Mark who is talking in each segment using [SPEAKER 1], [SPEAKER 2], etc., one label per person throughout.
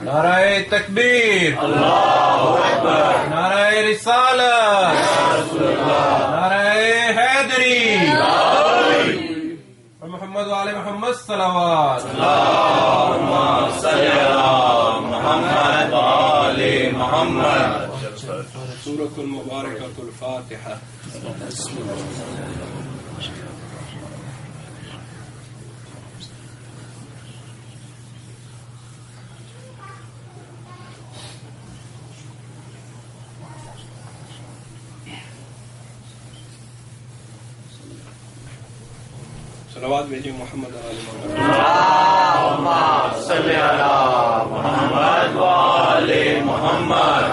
[SPEAKER 1] نعرہ تکبیر، اللہ اکبر، نعرہ رسالت، نعرہ حیدری، محمد وآل محمد صلوات، اللہم صلی علی محمد وآل محمد۔
[SPEAKER 2] سورۃ المبارکۃ الفاتحہ۔ صلوات بھیجیں محمد علی محمد۔
[SPEAKER 1] اللہم صلی علی محمد وآل محمد۔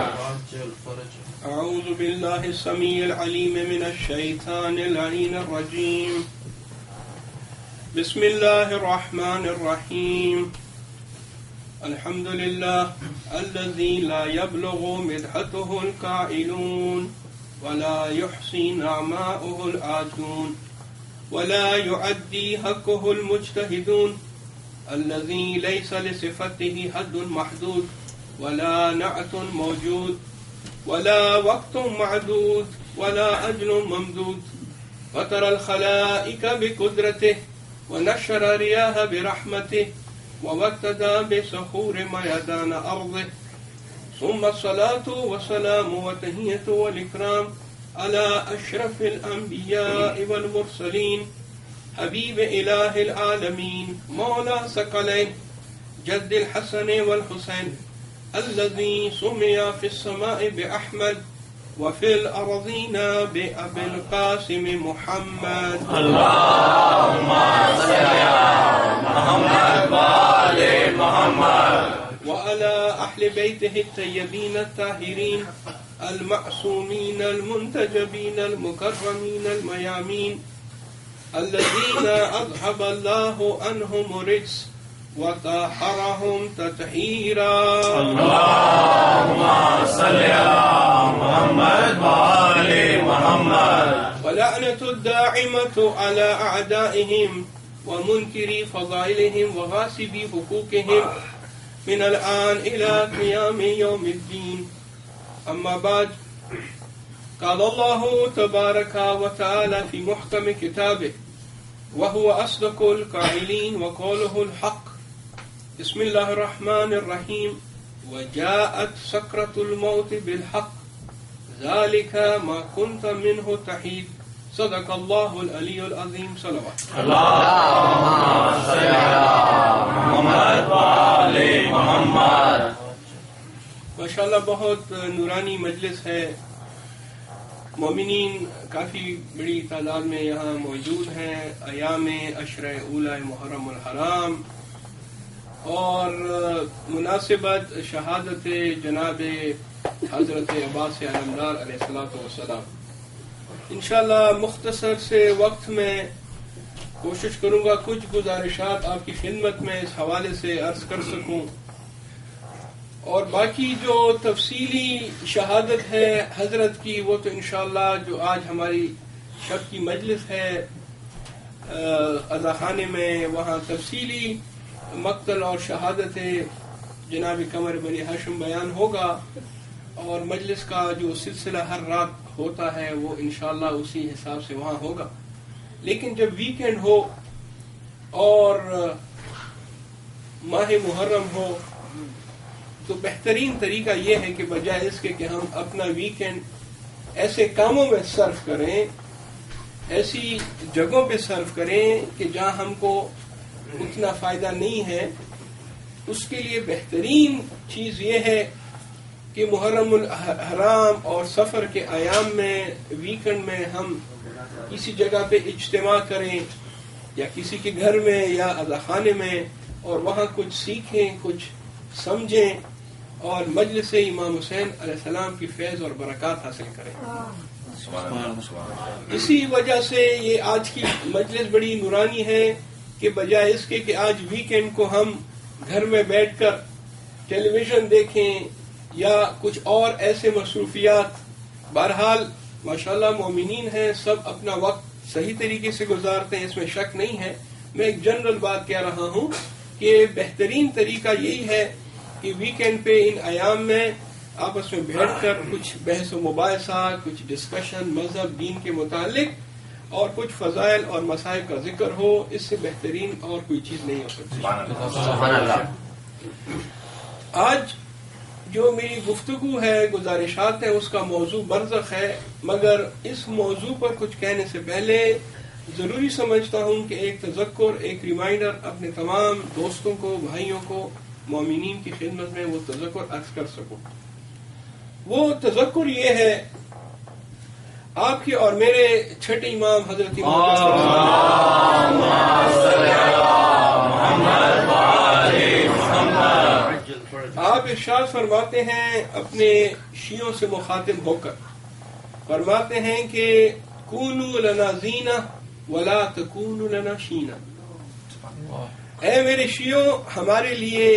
[SPEAKER 2] اعوذ باللہ السمیع العلیم من الشیطان اللعین الرجیم، بسم اللہ الرحمن الرحیم، الحمد للہ الذی لا یبلغ مدحته القائلون ولا يحصی نعماؤه العادون ولا يعدي حقه المجتهدون، الذي ليس لصفته حد محدود ولا نعت موجود ولا وقت معدود ولا أجل ممدود، وترى الخلائق بقدرته ونشر رياح برحمته ووتد بسخور ميدان أرضه، ثم الصلاة والسلام والتحية والإكرام على أشرف الأنبياء والمرسلين، حبيب إله العالمين، مولى ثقلين، جد الحسن والحسين، الذي سمي في السماء بأحمد وفي الأرضين بأبي القاسم محمد،
[SPEAKER 1] اللهم صل على محمد وآل محمد،
[SPEAKER 2] وعلى أهل بيته الطيبين الطاهرين المعصومين المنتجبين المكرمين الميامين، الذين أذهب الله عنهم الرجس وطهرهم تطهيرا،
[SPEAKER 1] اللهم صل على محمد وآل محمد،
[SPEAKER 2] ولعنة الداعمة على أعدائهم ومنكري فضائلهم وغاصبي حقوقهم من الآن إلى قيام يوم الدين، أما بعد، قال الله تبارك وتعالى في محكم كتابه وهو أصدق القائلين وقوله الحق، بسم الله الرحمن الرحيم، وجاءت سكرة الموت بالحق ذلك ما كنت منه تحيد، صدق الله العلي العظيم، صلوات۔
[SPEAKER 1] اللهم صل على محمد وآل محمد۔
[SPEAKER 2] ماشاءاللہ بہت نورانی مجلس ہے، مومنین کافی بڑی تعداد میں یہاں موجود ہیں، ایام عشرہ اولی محرم الحرام اور مناسبت شہادت جناب حضرت عباس علمدار علیہ الصلوۃ والسلام۔ انشاءاللہ مختصر سے وقت میں کوشش کروں گا کچھ گزارشات آپ کی خدمت میں اس حوالے سے عرض کر سکوں، اور باقی جو تفصیلی شہادت ہے حضرت کی وہ تو انشاءاللہ جو آج ہماری شب کی مجلس ہے اذاخانے میں، وہاں تفصیلی مقتل اور شہادت جناب قمر بنی ہاشم بیان ہوگا، اور مجلس کا جو سلسلہ ہر رات ہوتا ہے وہ انشاءاللہ اسی حساب سے وہاں ہوگا۔ لیکن جب ویکینڈ ہو اور ماہ محرم ہو تو بہترین طریقہ یہ ہے کہ بجائے اس کے کہ ہم اپنا ویکینڈ ایسے کاموں میں صرف کریں، ایسی جگہوں پہ صرف کریں کہ جہاں ہم کو اتنا فائدہ نہیں ہے، اس کے لیے بہترین چیز یہ ہے کہ محرم الحرام اور سفر کے ایام میں ویکینڈ میں ہم کسی جگہ پہ اجتماع کریں، یا کسی کے گھر میں یا اذاخانے میں، اور وہاں کچھ سیکھیں، کچھ سمجھیں، اور مجلس امام حسین علیہ السلام کی فیض اور برکات حاصل کریں۔ اسی وجہ سے یہ آج کی مجلس بڑی نورانی ہے کہ بجائے اس کے کہ آج ویکینڈ کو ہم گھر میں بیٹھ کر ٹیلی ویژن دیکھیں یا کچھ اور ایسے مصروفیات، بہرحال ماشاءاللہ مومنین ہیں، سب اپنا وقت صحیح طریقے سے گزارتے ہیں، اس میں شک نہیں ہے، میں ایک جنرل بات کہہ رہا ہوں کہ بہترین طریقہ یہی ہے کہ ویکینڈ پہ ان ایام میں آپس میں بیٹھ کر کچھ بحث و مباحثہ، کچھ ڈسکشن مذہب دین کے متعلق اور کچھ فضائل اور مصائب کا ذکر ہو، اس سے بہترین اور کوئی چیز نہیں ہو سکتی.
[SPEAKER 1] سبحان اللہ.
[SPEAKER 2] آج جو میری گفتگو ہے، گزارشات ہیں، اس کا موضوع برزخ ہے، مگر اس موضوع پر کچھ کہنے سے پہلے ضروری سمجھتا ہوں کہ ایک تذکر، ایک ریمائنڈر اپنے تمام دوستوں کو، بھائیوں کو، مومنین کی خدمت میں وہ تذکر عرض کر سکوں. وہ تذکر یہ ہے، آپ کے اور میرے چھٹے امام حضرت آپ ارشاد فرماتے ہیں اپنے شیعوں سے مخاطب ہو کر، فرماتے ہیں کہ کونوا لنا زینہ ولا تکونوا لنا شینہ. اے میرے شیعوں، ہمارے لیے،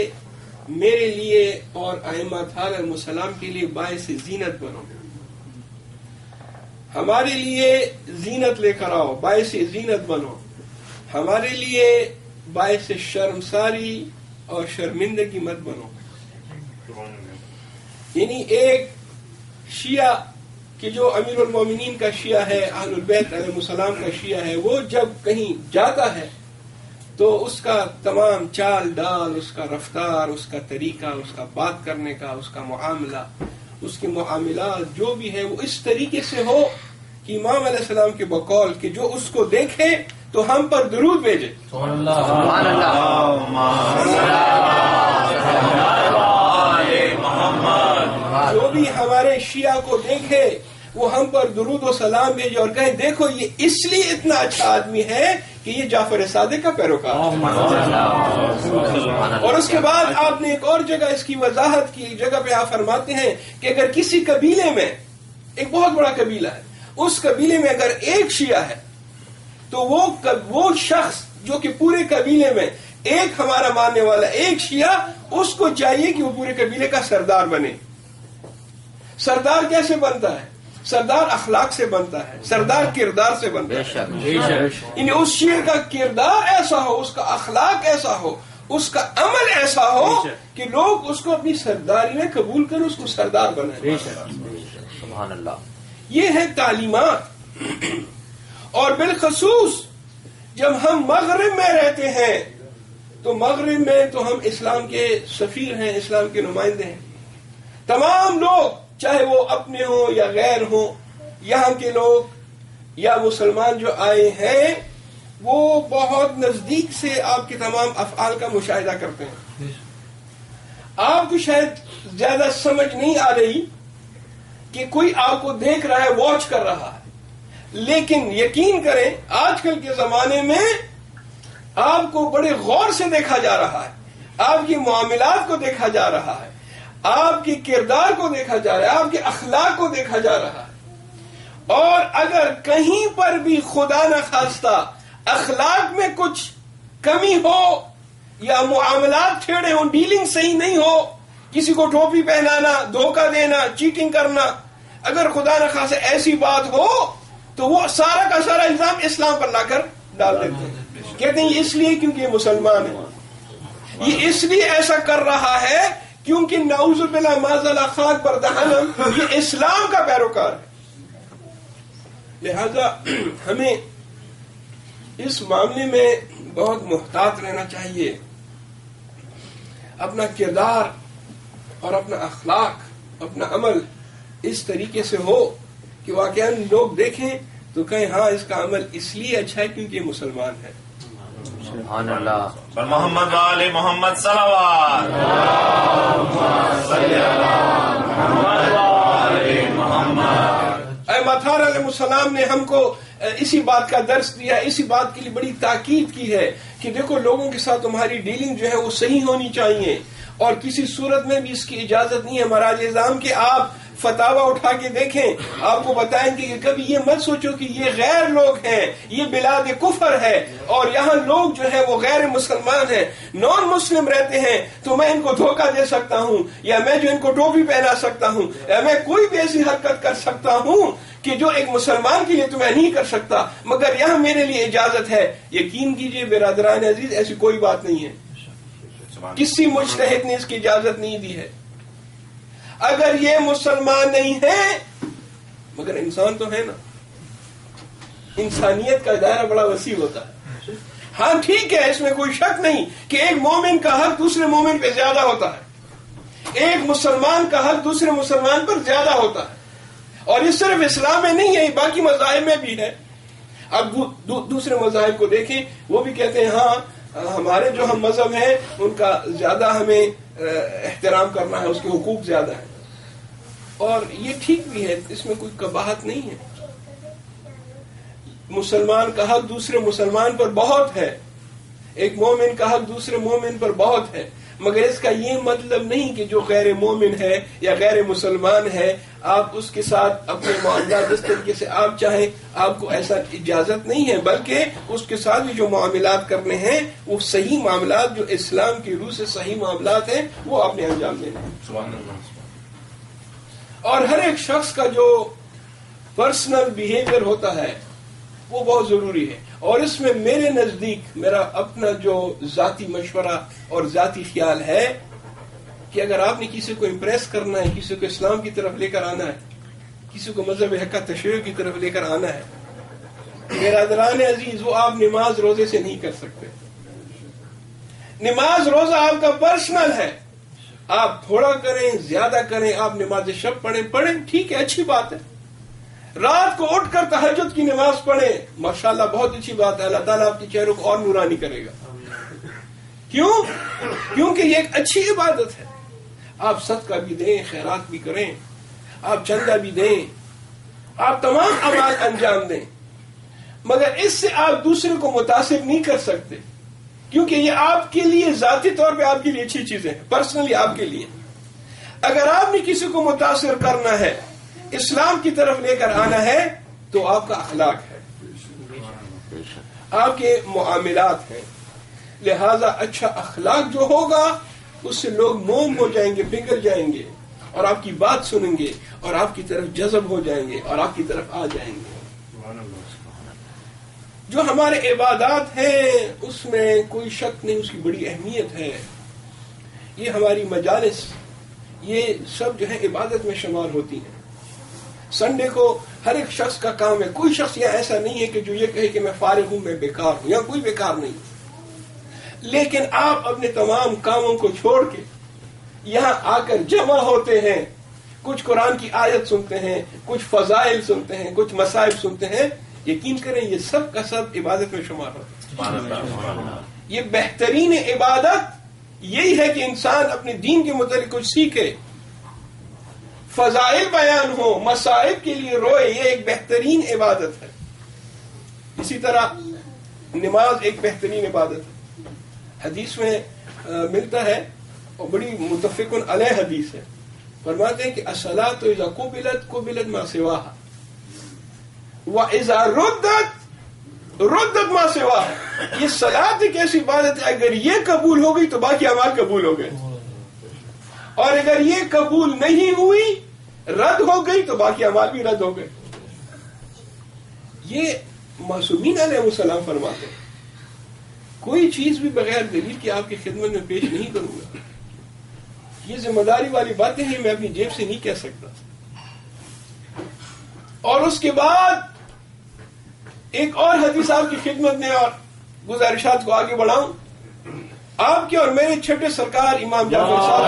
[SPEAKER 2] میرے لیے اور ائمہ علیہم السلام کے لیے باعث زینت بنو، ہمارے لیے زینت لے کر آؤ، باعث زینت بنو، ہمارے لیے باعث شرمساری اور شرمندگی مت بنو. یعنی ایک شیعہ کہ جو امیر المومنین کا شیعہ ہے، اہل البیت علیہ السلام کا شیعہ ہے، وہ جب کہیں جاتا ہے تو اس کا تمام چال ڈال، اس کا رفتار، اس کا طریقہ، اس کا بات کرنے کا، اس کا معاملہ، اس کے معاملات جو بھی ہے وہ اس طریقے سے ہو کہ امام علیہ السلام کے بقول کہ جو اس کو دیکھے تو ہم پر درود بھیجے. جو بھی ہمارے شیعہ کو دیکھے وہ ہم پر درود و سلام بھیجے اور کہے دیکھو یہ اس لیے اتنا اچھا آدمی ہے کہ یہ جعفر صادق کا پیروکار ہے. اور اس کے بعد آپ نے ایک اور جگہ اس کی وضاحت کی، جگہ پہ آپ فرماتے ہیں کہ اگر کسی قبیلے میں، ایک بہت بڑا قبیلہ ہے، اس قبیلے میں اگر ایک شیعہ ہے تو وہ شخص جو کہ پورے قبیلے میں ایک ہمارا ماننے والا ایک شیعہ، اس کو چاہیے کہ وہ پورے قبیلے کا سردار بنے. سردار کیسے بنتا ہے؟ سردار اخلاق سے بنتا ہے، سردار کردار سے بنتا ہے. یعنی اس شیعہ کا کردار ایسا ہو، اس کا اخلاق ایسا ہو، اس کا عمل ایسا ہو کہ لوگ اس کو اپنی سرداری میں قبول کر اس کو سردار بنائیں.
[SPEAKER 1] سبحان اللہ.
[SPEAKER 2] یہ ہے تعلیمات. اور بالخصوص جب ہم مغرب میں رہتے ہیں تو مغرب میں تو ہم اسلام کے سفیر ہیں، اسلام کے نمائندے ہیں. تمام لوگ چاہے وہ اپنے ہوں یا غیر ہوں، یہاں کے لوگ یا مسلمان جو آئے ہیں، وہ بہت نزدیک سے آپ کے تمام افعال کا مشاہدہ کرتے ہیں. آپ کو شاید زیادہ سمجھ نہیں آ رہی کہ کوئی آپ کو دیکھ رہا ہے، واچ کر رہا ہے، لیکن یقین کریں آج کل کے زمانے میں آپ کو بڑے غور سے دیکھا جا رہا ہے، آپ کی معاملات کو دیکھا جا رہا ہے، آپ کے کردار کو دیکھا جا رہا ہے، آپ کے اخلاق کو دیکھا جا رہا ہے. اور اگر کہیں پر بھی خدا نخواستہ اخلاق میں کچھ کمی ہو یا معاملات ٹھیڑے ہوں، ڈیلنگ صحیح نہیں ہو، کسی کو ٹوپی پہنانا، دھوکہ دینا، چیٹنگ کرنا، اگر خدا نخواستہ ایسی بات ہو تو وہ سارا کا سارا الزام اسلام پر لا کر ڈال دیتے ہیں. کہتے ہیں یہ اس لیے کیونکہ یہ مسلمان ہے، یہ اس لیے ایسا کر رہا ہے کیونکہ نعوذ باللہ معاذ خاک پر دہنم یہ اسلام کا پیروکار ہے. لہذا ہمیں اس معاملے میں بہت محتاط رہنا چاہیے. اپنا کردار اور اپنا اخلاق، اپنا عمل اس طریقے سے ہو کہ واقعا لوگ دیکھیں تو کہیں ہاں اس کا عمل اس لیے اچھا ہے کیونکہ یہ مسلمان ہے.
[SPEAKER 1] سبحان اللہ. پر محمد والے محمد صلوات.
[SPEAKER 2] مطہر علیہ السلام نے ہم کو اسی بات کا درس دیا، اسی بات کے لیے بڑی تاکید کی ہے کہ دیکھو لوگوں کے ساتھ تمہاری ڈیلنگ جو ہے وہ صحیح ہونی چاہیے، اور کسی صورت میں بھی اس کی اجازت نہیں ہے مہاراج اعظام کہ آپ فتاوا اٹھا کے دیکھیں، آپ کو بتائیں گے کہ کبھی یہ مت سوچو کہ یہ غیر لوگ ہیں، یہ بلاد کفر ہے اور یہاں لوگ جو ہے وہ غیر مسلمان ہیں، نان مسلم رہتے ہیں، تو میں ان کو دھوکہ دے سکتا ہوں، یا میں جو ان کو ٹوپی پہنا سکتا ہوں، یا میں کوئی بھی ایسی حرکت کر سکتا ہوں کہ جو ایک مسلمان کے لیے تو میں نہیں کر سکتا مگر یہاں میرے لیے اجازت ہے. یقین کیجئے برادران عزیز ایسی کوئی بات نہیں ہے, کسی مجتہد نے اس کی اجازت نہیں دی ہے. اگر یہ مسلمان نہیں ہے مگر انسان تو ہے نا, انسانیت کا دائرہ بڑا وسیع ہوتا ہے. ہاں ٹھیک ہے, اس میں کوئی شک نہیں کہ ایک مومن کا حق دوسرے مومن پہ زیادہ ہوتا ہے, ایک مسلمان کا حق دوسرے مسلمان پر زیادہ ہوتا ہے, اور یہ صرف اسلام میں نہیں ہے, باقی مذاہب میں بھی ہے. اب دوسرے مذاہب کو دیکھیں, وہ بھی کہتے ہیں ہاں ہمارے جو ہم مذہب ہیں ان کا زیادہ ہمیں احترام کرنا ہے, اس کے حقوق زیادہ ہیں, اور یہ ٹھیک بھی ہے, اس میں کوئی قباحت نہیں ہے. مسلمان کا حق دوسرے مسلمان پر بہت ہے, ایک مومن کا حق دوسرے مومن پر بہت ہے, مگر اس کا یہ مطلب نہیں کہ جو غیر مومن ہے یا غیر مسلمان ہے آپ اس کے ساتھ اپنے معاملات جس طریقے سے آپ چاہیں, آپ کو ایسا اجازت نہیں ہے, بلکہ اس کے ساتھ بھی جو معاملات کرنے ہیں وہ صحیح معاملات جو اسلام کی روح سے صحیح معاملات ہیں وہ آپ نے انجام دینے ہیں. اور ہر ایک شخص کا جو پرسنل بیہیویئر ہوتا ہے وہ بہت ضروری ہے, اور اس میں میرے نزدیک میرا اپنا جو ذاتی مشورہ اور ذاتی خیال ہے کہ اگر آپ نے کسی کو امپریس کرنا ہے, کسی کو اسلام کی طرف لے کر آنا ہے, کسی کو مذہب حق تشریع کی طرف لے کر آنا ہے, برادران عزیز وہ آپ نماز روزے سے نہیں کر سکتے. نماز روزہ آپ کا پرسنل ہے, آپ تھوڑا کریں زیادہ کریں, آپ نماز شب پڑھیں ٹھیک ہے, اچھی بات ہے. رات کو اٹھ کر تہجد کی نماز پڑھیں, ماشاءاللہ بہت اچھی بات ہے, اللہ تعالیٰ آپ کے چہروں کو اور نورانی کرے گا. کیوں؟ کیونکہ یہ ایک اچھی عبادت ہے. آپ صدقہ بھی دیں, خیرات بھی کریں, آپ چندہ بھی دیں, آپ تمام اعمال انجام دیں, مگر اس سے آپ دوسرے کو متاثر نہیں کر سکتے, کیونکہ یہ آپ کے لیے ذاتی طور پہ آپ کے لیے اچھی چیزیں ہیں, پرسنلی آپ کے لیے. اگر آپ نے کسی کو متاثر کرنا ہے, اسلام کی طرف لے کر آنا ہے, تو آپ کا اخلاق ہے, آپ کے معاملات ہیں. لہذا اچھا اخلاق جو ہوگا اس سے لوگ موم ہو جائیں گے, پگھل جائیں گے, اور آپ کی بات سنیں گے اور آپ کی طرف جذب ہو جائیں گے اور آپ کی طرف آ جائیں گے. جو ہمارے عبادات ہیں اس میں کوئی شک نہیں, اس کی بڑی اہمیت ہے. یہ ہماری مجالس یہ سب جو ہے عبادت میں شمار ہوتی ہیں. سنڈے کو ہر ایک شخص کا کام ہے, کوئی شخص یہاں ایسا نہیں ہے کہ جو یہ کہے کہ میں فارغ ہوں, میں بیکار ہوں, یا کوئی بیکار نہیں. لیکن آپ اپنے تمام کاموں کو چھوڑ کے یہاں آ کر جمع ہوتے ہیں, کچھ قرآن کی آیت سنتے ہیں, کچھ فضائل سنتے ہیں, کچھ مصائب سنتے ہیں. یقین کریں یہ سب کا سب عبادت میں شمار ہوتا ہے. یہ بہترین عبادت یہی ہے کہ انسان اپنے دین کے متعلق کچھ سیکھے, فضائل بیان ہو, مصائب کے لیے روئے, یہ ایک بہترین عبادت ہے. اسی طرح نماز ایک بہترین عبادت ہے. حدیث میں ملتا ہے اور بڑی متفق علیہ حدیث ہے, فرماتے ہیں کہ الصلاۃ اذا قبلت ما سواها واذا ردت ما سواها. یہ صلاۃ ایک ایسی عبادت ہے اگر یہ قبول ہو گئی تو باقی اعمال قبول ہو گئے, اور اگر یہ قبول نہیں ہوئی, رد ہو گئی, تو باقی اعمال بھی رد ہو گئے. یہ معصومین علیہ السلام فرماتے ہیں کوئی چیز بھی بغیر دلیل کی آپ کی خدمت میں پیش نہیں کروں گا. یہ ذمہ داری والی باتیں ہیں, میں اپنی جیب سے نہیں کہہ سکتا. اور اس کے بعد ایک اور حدیث آپ کی خدمت میں اور گزارشات کو آگے بڑھاؤں. آپ کے اور میرے چھٹے سرکار امام جعفر صاحب,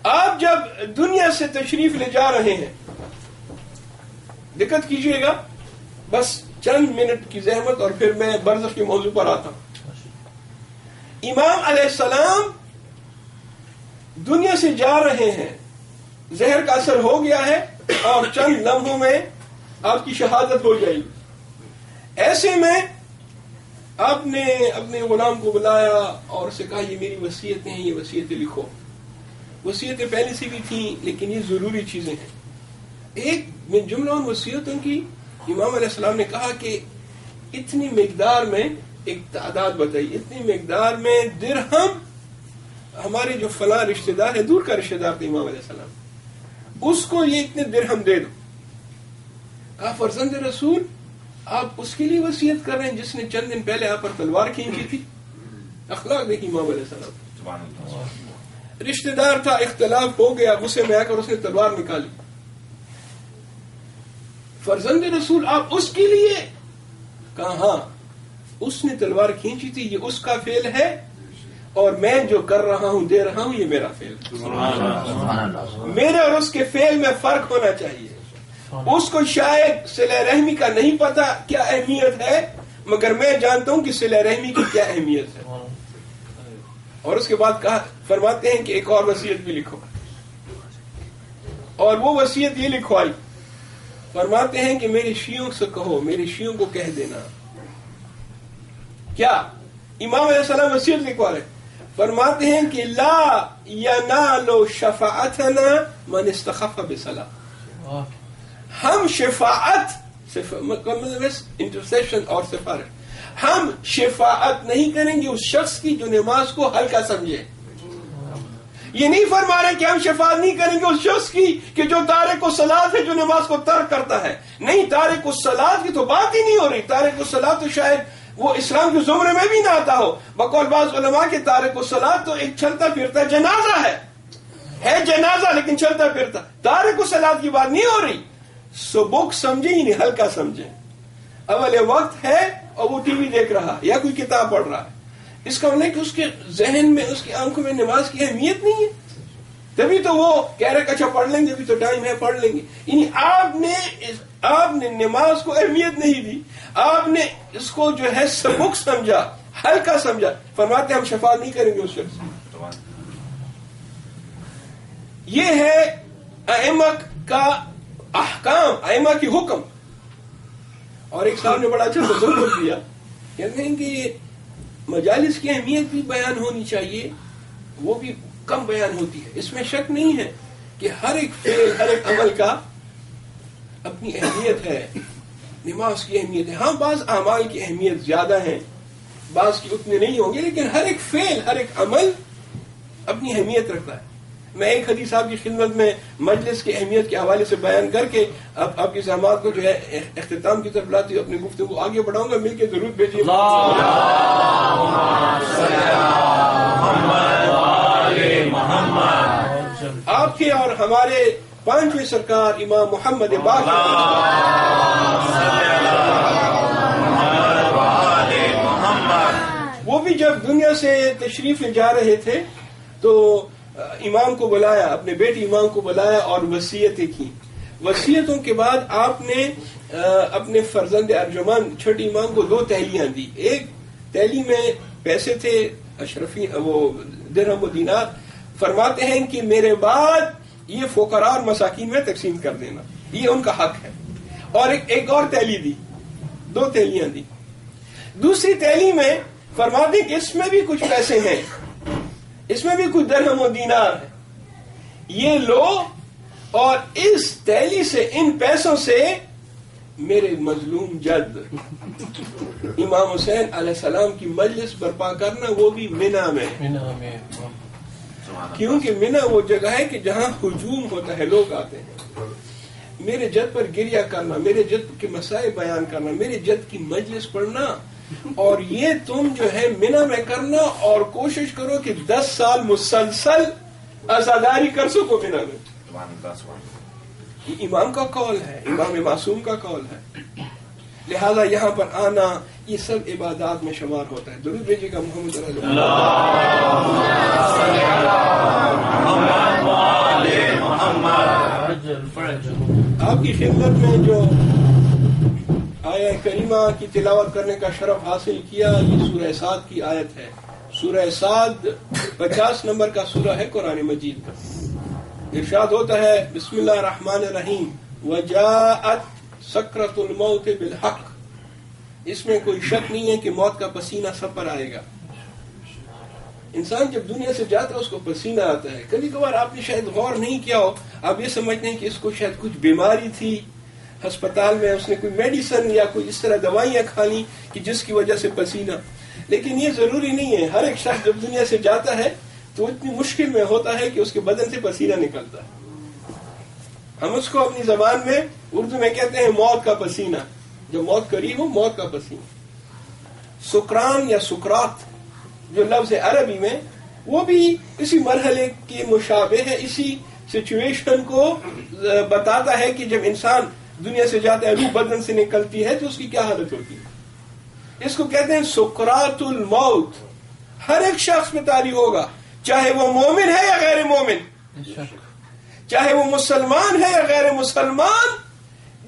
[SPEAKER 2] آپ جب دنیا سے تشریف لے جا رہے ہیں, دقت کیجئے گا, بس چند منٹ کی زحمت اور پھر میں برزخ کے موضوع پر آتا ہوں. امام علیہ السلام دنیا سے جا رہے ہیں, زہر کا اثر ہو گیا ہے اور چند لمحوں میں آپ کی شہادت ہو جائے گی. ایسے میں آپ نے اپنے غلام کو بلایا اور اسے کہا یہ میری وصیتیں ہیں, یہ وصیتیں لکھو. وصیتیں پہلے سے بھی تھیں لیکن یہ ضروری چیزیں ہیں. ایک من جملہ ان وصیتوں کی امام علیہ السلام نے کہا کہ اتنی مقدار میں ایک تعداد بتائی, اتنی مقدار میں درہم ہمارے جو فلاں رشتہ دار ہے، دور کا رشتہ دار تھا امام علیہ السلام، اس کو یہ اتنے درہم دے دو. کہا فرزند رسول آپ اس کے لیے وصیت کر رہے ہیں جس نے چند دن پہلے آپ پر تلوار کھینچی تھی. اخلاق دیکھیے امام علیہ السلام. رشتہ دار تھا، اختلاف ہو گیا، غصے میں آ کر اس نے تلوار نکالی. فرزند رسول آپ اس کے لیے؟ کہا ہاں، اس نے تلوار کھینچی تھی، یہ اس کا فعل ہے اور میں جو کر رہا ہوں دے رہا ہوں یہ میرا فعل ہے. میرے اور اس کے فعل میں فرق ہونا چاہیے. اس کو شاید صلہ رحمی کا نہیں پتا کیا اہمیت ہے، مگر میں جانتا ہوں کہ صلہ رحمی کی کیا اہمیت ہے. اور اس کے بعد فرماتے ہیں کہ ایک اور وصیت بھی لکھو، اور وہ وصیت یہ لکھوائی. فرماتے ہیں کہ میرے شیعوں سے کہو، میرے شیعوں کو کہہ دینا. کیا؟ امام علیہ السلام وصیت لکھوا رہے. فرماتے ہیں کہ لا ینال شفاعتنا من استخف بصلاح. ہم شفاعت انٹرسیشن اور سفارش، ہم شفاعت نہیں کریں گے اس شخص کی جو نماز کو ہلکا سمجھے. یہ نہیں فرما رہے کہ ہم شفاعت نہیں کریں گے اس شخص کی کہ جو تارک الصلاۃ ہے، جو نماز کو ترک کرتا ہے. نہیں، تارک الصلاۃ کی تو بات ہی نہیں ہو رہی. تارک الصلاۃ تو شاید وہ اسلام کے زمرے میں بھی نہ آتا ہو. بقول بعض علماء کے تارک الصلاۃ تو ایک چلتا پھرتا جنازہ ہے جنازہ لیکن چلتا پھرتا. تارک الصلاۃ کی بات نہیں ہو رہی. سبک سمجھے ہی نہیں، ہلکا سمجھے. اول وقت ہے اور وہ ٹی وی دیکھ رہا یا کوئی کتاب پڑھ رہا ہے، اس کا مطلب کہ اس کے ذہن میں، اس کی آنکھوں میں نماز کی اہمیت نہیں ہے. تبھی تو وہ کہہ رہے کہ اچھا پڑھ لیں گے، ابھی تو ٹائم ہے پڑھ لیں گے. یعنی آپ نے نماز کو اہمیت نہیں دی، آپ نے اس کو جو ہے سبک سمجھا، ہلکا سمجھا. فرماتے ہم شفاعت نہیں کریں گے اس شخص کی. یہ ہے ائمہ کا احکام، ائمہ کی حکم. اور ایک صاحب نے بڑا اچھا تصور دیا، کہتے ہیں کہ مجالس کی اہمیت بھی بیان ہونی چاہیے، وہ بھی کم بیان ہوتی ہے. اس میں شک نہیں ہے کہ ہر ایک فعل، ہر ایک عمل کا اپنی اہمیت ہے. نماز کی اہمیت ہے، ہاں بعض اعمال کی اہمیت زیادہ ہے، بعض کی اتنے نہیں ہوں گے، لیکن ہر ایک فعل، ہر ایک عمل اپنی اہمیت رکھتا ہے. میں ایک حدیث صاحب کی خدمت میں مجلس کی اہمیت کے حوالے سے بیان کر کے اب آپ کی زحمات کو جو ہے اختتام کی طرف لاتے ہوئے اپنی گفتگو آگے بڑھاؤں گا. مل کے درود بھیجیے. آپ کے اور ہمارے پانچویں سرکار امام محمد باقر وہ بھی جب دنیا سے تشریف لے جا رہے تھے تو امام کو بلایا، اپنے بیٹی امام کو بلایا اور وصیتیں کی. وصیتوں کے بعد آپ نے اپنے فرزند ارجمند چھٹی امام کو 2 تھیلیاں دی. ایک تھیلی میں پیسے تھے، اشرفی، وہ درہم و دینار. فرماتے ہیں کہ میرے بعد یہ فقراء اور مساکین میں تقسیم کر دینا، یہ ان کا حق ہے. اور ایک اور تھیلی دی، 2 تھیلیاں دی. دوسری تھیلی میں فرماتے ہیں کہ اس میں بھی کچھ پیسے ہیں، اس میں بھی کچھ درہم و دینار ہے، یہ لو اور اس تھیلی سے، ان پیسوں سے میرے مظلوم جد امام حسین علیہ السلام کی مجلس برپا کرنا، وہ بھی منی میں. کیونکہ منی وہ جگہ ہے کہ جہاں ہجوم ہوتا ہے، لوگ آتے ہیں. میرے جد پر گریہ کرنا، میرے جد کے مسائل بیان کرنا، میرے جد کی مجلس پڑھنا، اور یہ تم جو ہے منی میں کرنا، اور کوشش کرو کہ 10 سال مسلسل عزاداری کر سکو منی میں. یہ امام کا قول ہے، امام معصوم کا قول ہے. لہذا یہاں پر آنا یہ سب عبادات میں شمار ہوتا ہے. درود بھیجیے گا محمد صلی آپ کی خدمت میں جو آیہ کریمہ کی تلاوت کرنے کا شرف حاصل کیا، یہ سورہ صاد کی آیت ہے. سورہ صاد 50 نمبر کا سورہ ہے قرآن مجید کا. ارشاد ہوتا ہے بسم اللہ الرحمن الرحیم وجاءت سکرۃ الموت بالحق. اس میں کوئی شک نہیں ہے کہ موت کا پسینہ سب پر آئے گا. انسان جب دنیا سے جاتا ہے اس کو پسینہ آتا ہے. کبھی کبھار آپ نے شاید غور نہیں کیا ہو، آپ یہ سمجھتے ہیں کہ اس کو شاید کچھ بیماری تھی، ہسپتال میں اس نے کوئی میڈیسن یا کوئی اس طرح دوائیاں کھا لی کہ جس کی وجہ سے پسینہ. لیکن یہ ضروری نہیں ہے. ہر ایک شخص جب دنیا سے جاتا ہے تو اتنی مشکل میں ہوتا ہے کہ اس کے بدن سے پسینہ نکلتا ہے. ہم اس کو اپنی زبان میں اردو میں کہتے ہیں موت کا پسینہ. جو موت قریب ہو موت کا پسینہ. سکران یا سکرات جو لفظ عربی میں وہ بھی اسی مرحلے کی مشابہ ہے, اسی سچویشن کو بتاتا ہے کہ جب انسان دنیا سے جاتا ہے روح بدن سے نکلتی ہے تو اس کی کیا حالت ہوتی ہے. اس کو کہتے ہیں سکرات الموت. ہر ایک شخص میں طاری ہوگا, چاہے وہ مومن ہے یا غیر مومن, چاہے وہ مسلمان ہے یا غیر مسلمان.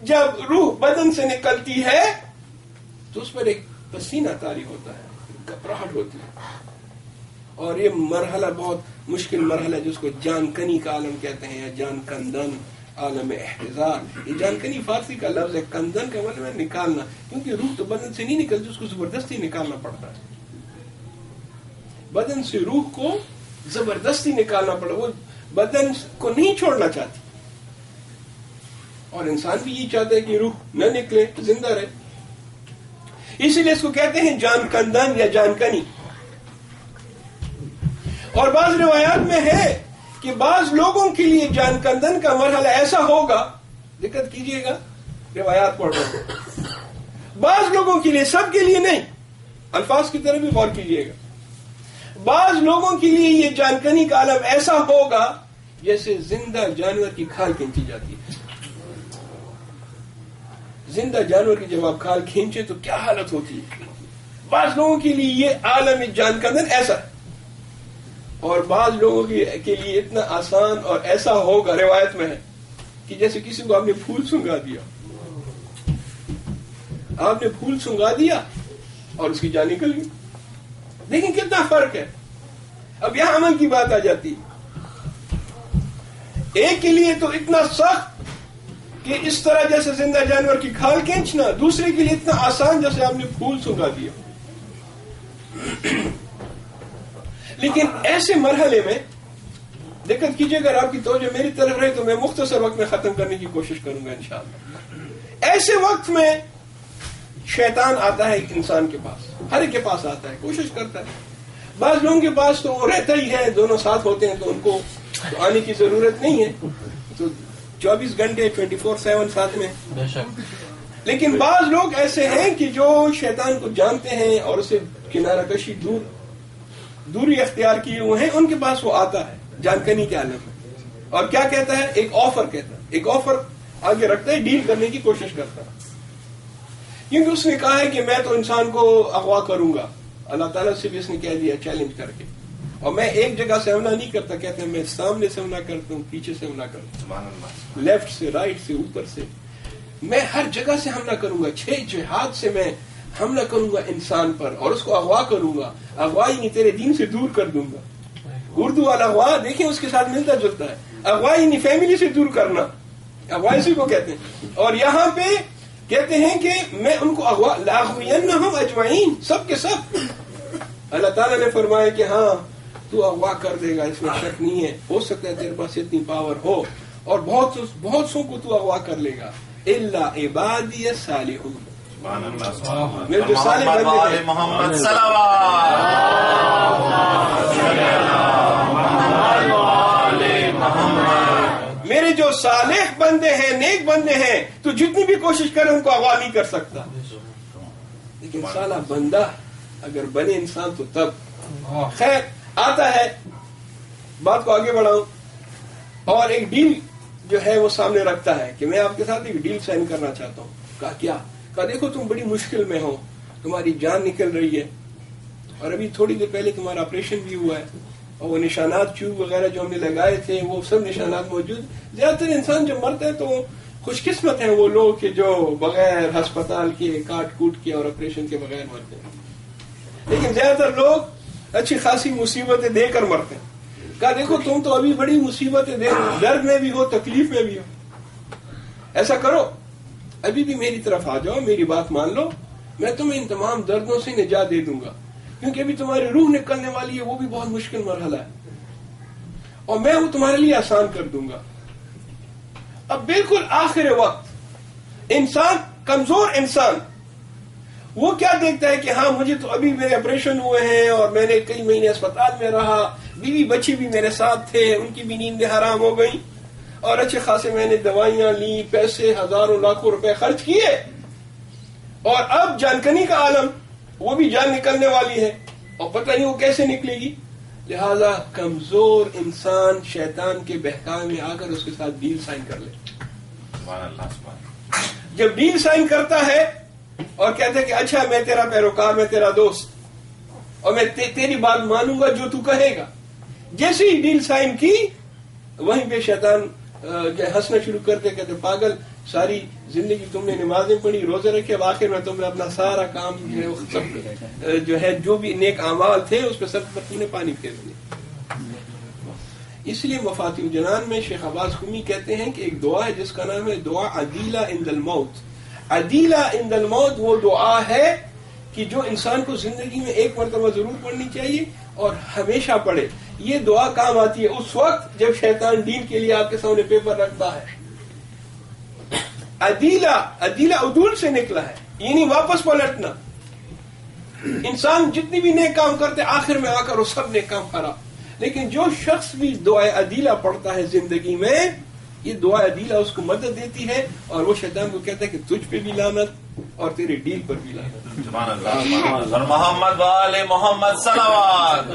[SPEAKER 2] جب روح بدن سے نکلتی ہے تو اس پر ایک پسینہ طاری ہوتا ہے, گھبراہٹ ہوتی ہے. اور یہ مرحلہ بہت مشکل مرحلہ ہے جس کو جان کنی کا عالم کہتے ہیں یا جان کندن, عالم احتضار. یہ جان کنی فارسی کا لفظ ہے, کندن کا مطلب ہے نکالنا, کیونکہ روح تو بدن سے نہیں نکلتی, اس کو زبردستی نکالنا پڑتا ہے. بدن سے روح کو زبردستی نکالنا پڑا, وہ بدن کو نہیں چھوڑنا چاہتی. اور انسان بھی یہ چاہتا ہے کہ روح نہ نکلے, زندہ رہے. اسی لیے اس کو کہتے ہیں جان کندن یا جان کنی. اور بعض روایات میں ہے کہ بعض لوگوں کے لیے جان کندن کا مرحلہ ایسا ہوگا, دقت کیجئے گا روایات پڑھ رہے ہیں, بعض لوگوں کے لیے, سب کے لیے نہیں, الفاظ کی طرف بھی غور کیجئے گا. بعض لوگوں کے لیے یہ جانکنی کا عالم ایسا ہوگا جیسے زندہ جانور کی کھال کھینچی جاتی ہے. زندہ جانور کی جب آپ کھال کھینچے تو کیا حالت ہوتی ہے. بعض لوگوں کے لیے یہ عالم جان کندن ایسا ہے, اور بعض لوگوں کے لیے اتنا آسان اور ایسا ہوگا, روایت میں ہے کہ جیسے کسی کو آپ نے پھول سنگا دیا, آپ نے پھول سنگا دیا اور اس کی جان نکل گئی. لیکن کتنا فرق ہے. اب یہاں عمل کی بات آ جاتی ہے. ایک کے لیے تو اتنا سخت کہ اس طرح جیسے زندہ جانور کی کھال کھینچنا, دوسرے کے لیے اتنا آسان جیسے آپ نے پھول سنگا دیا. لیکن ایسے مرحلے میں دقت کیجیے, اگر آپ کی توجہ میری طرف رہے تو میں مختصر وقت میں ختم کرنے کی کوشش کروں گا انشاءاللہ. ایسے وقت میں شیطان آتا ہے ایک انسان کے پاس, ہر ایک کے پاس آتا ہے, کوشش کرتا ہے. بعض لوگوں کے پاس تو وہ رہتا ہی ہے, دونوں ساتھ ہوتے ہیں تو ان کو تو آنے کی ضرورت نہیں ہے, تو 24 گھنٹے 24/7 ساتھ میں. لیکن بعض لوگ ایسے ہیں کہ جو شیطان کو جانتے ہیں اور اسے کنارہ کشی دوری اختیار کیے ہوئے ہیں, ان کے پاس وہ آتا ہے جانکنی کے عالم میں, اور کیا کہتا ہے, ایک آفر کہتا ہے, ایک آفر آگے رکھتا ہے, ڈیل کرنے کی کوشش کرتا ہے. کیونکہ اس نے کہا ہے کہ میں تو انسان کو اغوا کروں گا, اللہ تعالیٰ سے بھی اس نے کہہ دیا چیلنج کر کے, اور میں ایک جگہ سے حملہ نہیں کرتا, کہتے ہیں میں سامنے سے حملہ کرتا ہوں, پیچھے سے حملہ کرتا ہوں, لیفٹ سے, رائٹ سے, اوپر سے, میں ہر جگہ سے حملہ کروں گا. 6 جہاد سے میں حملہ کروں گا انسان پر اور اس کو اغوا کروں گا. اغوائی نہیں, تیرے دین سے دور کر دوں گا. اردو والا اغوا دیکھیں اس کے ساتھ ملتا جلتا ہے. اغوائی نہیں, فیملی سے دور کرنا, اغوائی اسی کو کہتے ہیں. اور یہاں پہ کہتے ہیں کہ میں ان کو اغوا لاغوینہم اجمعین, سب کے سب. اللہ تعالیٰ نے فرمایا کہ ہاں تو اغوا کر دے گا, اس میں شک نہیں ہے. ہو سکتا ہے تیرے پاس اتنی پاور ہو, اور بہت سو کو تو اغوا کر لے گا. الا عبادی الصالحون, میرے جو صالح بندے ہیں,
[SPEAKER 1] محمد صلوات
[SPEAKER 2] میرے جو صالح بندے ہیں, نیک بندے ہیں, تو جتنی بھی کوشش کرے ان کو اغوا نہیں کر سکتا. لیکن صالح بندہ اگر بنے انسان تو تب. خیر آتا ہے, بات کو آگے بڑھاؤں, اور ایک ڈیل جو ہے وہ سامنے رکھتا ہے کہ میں آپ کے ساتھ ایک ڈیل سائن کرنا چاہتا ہوں. کہا کیا؟ کہا دیکھو تم بڑی مشکل میں ہو, تمہاری جان نکل رہی ہے, اور ابھی تھوڑی دیر پہلے تمہارا آپریشن بھی ہوا ہے, اور وہ نشانات ٹیوب وغیرہ جو ہم نے لگائے تھے وہ سب نشانات موجود. زیادہ تر انسان جب مرتا ہے تو خوش قسمت ہیں وہ لوگ کہ جو بغیر ہسپتال کے, کاٹ کوٹ کے اور آپریشن کے بغیر مرتے ہیں. لیکن زیادہ تر لوگ اچھی خاصی مصیبتیں دے کر مرتے ہیں. کہا دیکھو تم تو ابھی بڑی مصیبتیں دے, درد میں بھی ہو, تکلیف میں بھی ہو, ایسا کرو ابھی بھی میری طرف آ جاؤ, میری بات مان لو, میں تمہیں ان تمام دردوں سے نجات دے دوں گا. کیونکہ ابھی تمہاری روح نکلنے والی ہے, وہ بھی بہت مشکل مرحلہ ہے, اور میں وہ تمہارے لیے آسان کر دوں گا. اب بالکل آخر وقت انسان, کمزور انسان, وہ کیا دیکھتا ہے کہ ہاں مجھے تو ابھی میرے آپریشن ہوئے ہیں اور میں نے کئی مہینے اسپتال میں رہا، بیوی بچی بھی میرے ساتھ تھے، ان کی بھی نیندیں حرام ہو گئیں، اور اچھے خاصے میں نے دوائیاں لی، پیسے ہزاروں لاکھوں روپے خرچ کیے، اور اب جانکنی کا عالم، وہ بھی جان نکلنے والی ہے اور پتہ نہیں وہ کیسے نکلے گی. لہذا کمزور انسان شیطان کے بہکاوے میں آ کر اس کے ساتھ ڈیل سائن کر لے. جب ڈیل سائن کرتا ہے اور کہتا ہے کہ اچھا میں تیرا پیروکار، میں تیرا دوست، اور میں تیری بات مانوں گا جو تو کہے گا، جیسے ہی ڈیل سائن کی وہیں پہ شیطان ہنسنا شروع کرتے، کہتے پاگل، ساری زندگی تم نے نمازیں پڑھی، روزے رکھے، اب آخر میں تم نے اپنا سارا کام جو ہے جو بھی نیک اعمال تھے اس پہ سب پر تم نے پانی پھیر دیا. اس لیے مفاتیح الجنان میں شیخ عباس قمی کہتے ہیں کہ ایک دعا ہے جس کا نام ہے دعا عدیلہ عند الموت. عدیلہ عند الموت وہ دعا ہے کہ جو انسان کو زندگی میں ایک مرتبہ ضرور پڑھنی چاہیے اور ہمیشہ پڑھے. یہ دعا کام آتی ہے اس وقت جب شیطان ڈیل کے لیے آپ کے سامنے پیپر رکھتا ہے. عدیلہ عدول سے نکلا ہے، یعنی واپس پلٹنا. انسان جتنی بھی نیک کام کرتے آخر میں آ کر وہ سب نیک کام خراب. لیکن جو شخص بھی دعا عدیلہ پڑھتا ہے زندگی میں، یہ دعا عدیلہ اس کو مدد دیتی ہے اور وہ شیطان کو کہتا ہے کہ تجھ پہ بھی لعنت اور تیرے ڈیل پر بھی لعنت.
[SPEAKER 1] سبحان اللہ. اور محمد وآل محمد صلوات.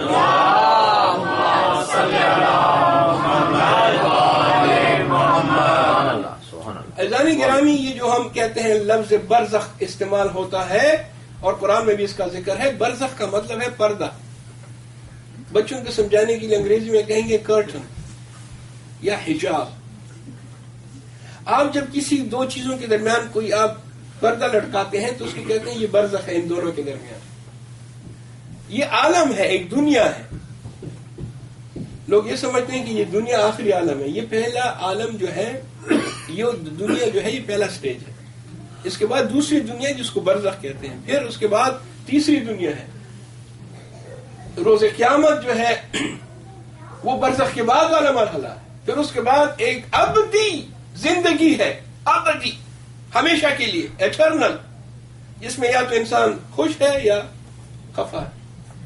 [SPEAKER 2] عزیزان گرامی، یہ جو ہم کہتے ہیں لفظ برزخ استعمال ہوتا ہے اور قرآن میں بھی اس کا ذکر ہے. برزخ کا مطلب ہے پردہ. بچوں کو سمجھانے کے لیے انگریزی میں کہیں گے کرٹن یا حجاب. آپ جب کسی دو چیزوں کے درمیان کوئی آپ پردہ لٹکاتے ہیں تو اس کو کہتے ہیں یہ برزخ ہے ان دونوں کے درمیان. یہ عالم ہے، ایک دنیا ہے. لوگ یہ سمجھتے ہیں کہ یہ دنیا آخری عالم ہے. یہ پہلا عالم جو ہے، یہ دنیا جو ہے یہ پہلا سٹیج ہے. اس کے بعد دوسری دنیا جس کو برزخ کہتے ہیں، پھر اس کے بعد تیسری دنیا ہے. روز قیامت جو ہے وہ برزخ کے بعد والا مرحلہ ہے. پھر اس کے بعد ایک ابدی زندگی ہے، ابدی، ہمیشہ کے لیے، ایٹرنل، جس میں یا تو انسان خوش ہے یا خفا ہے،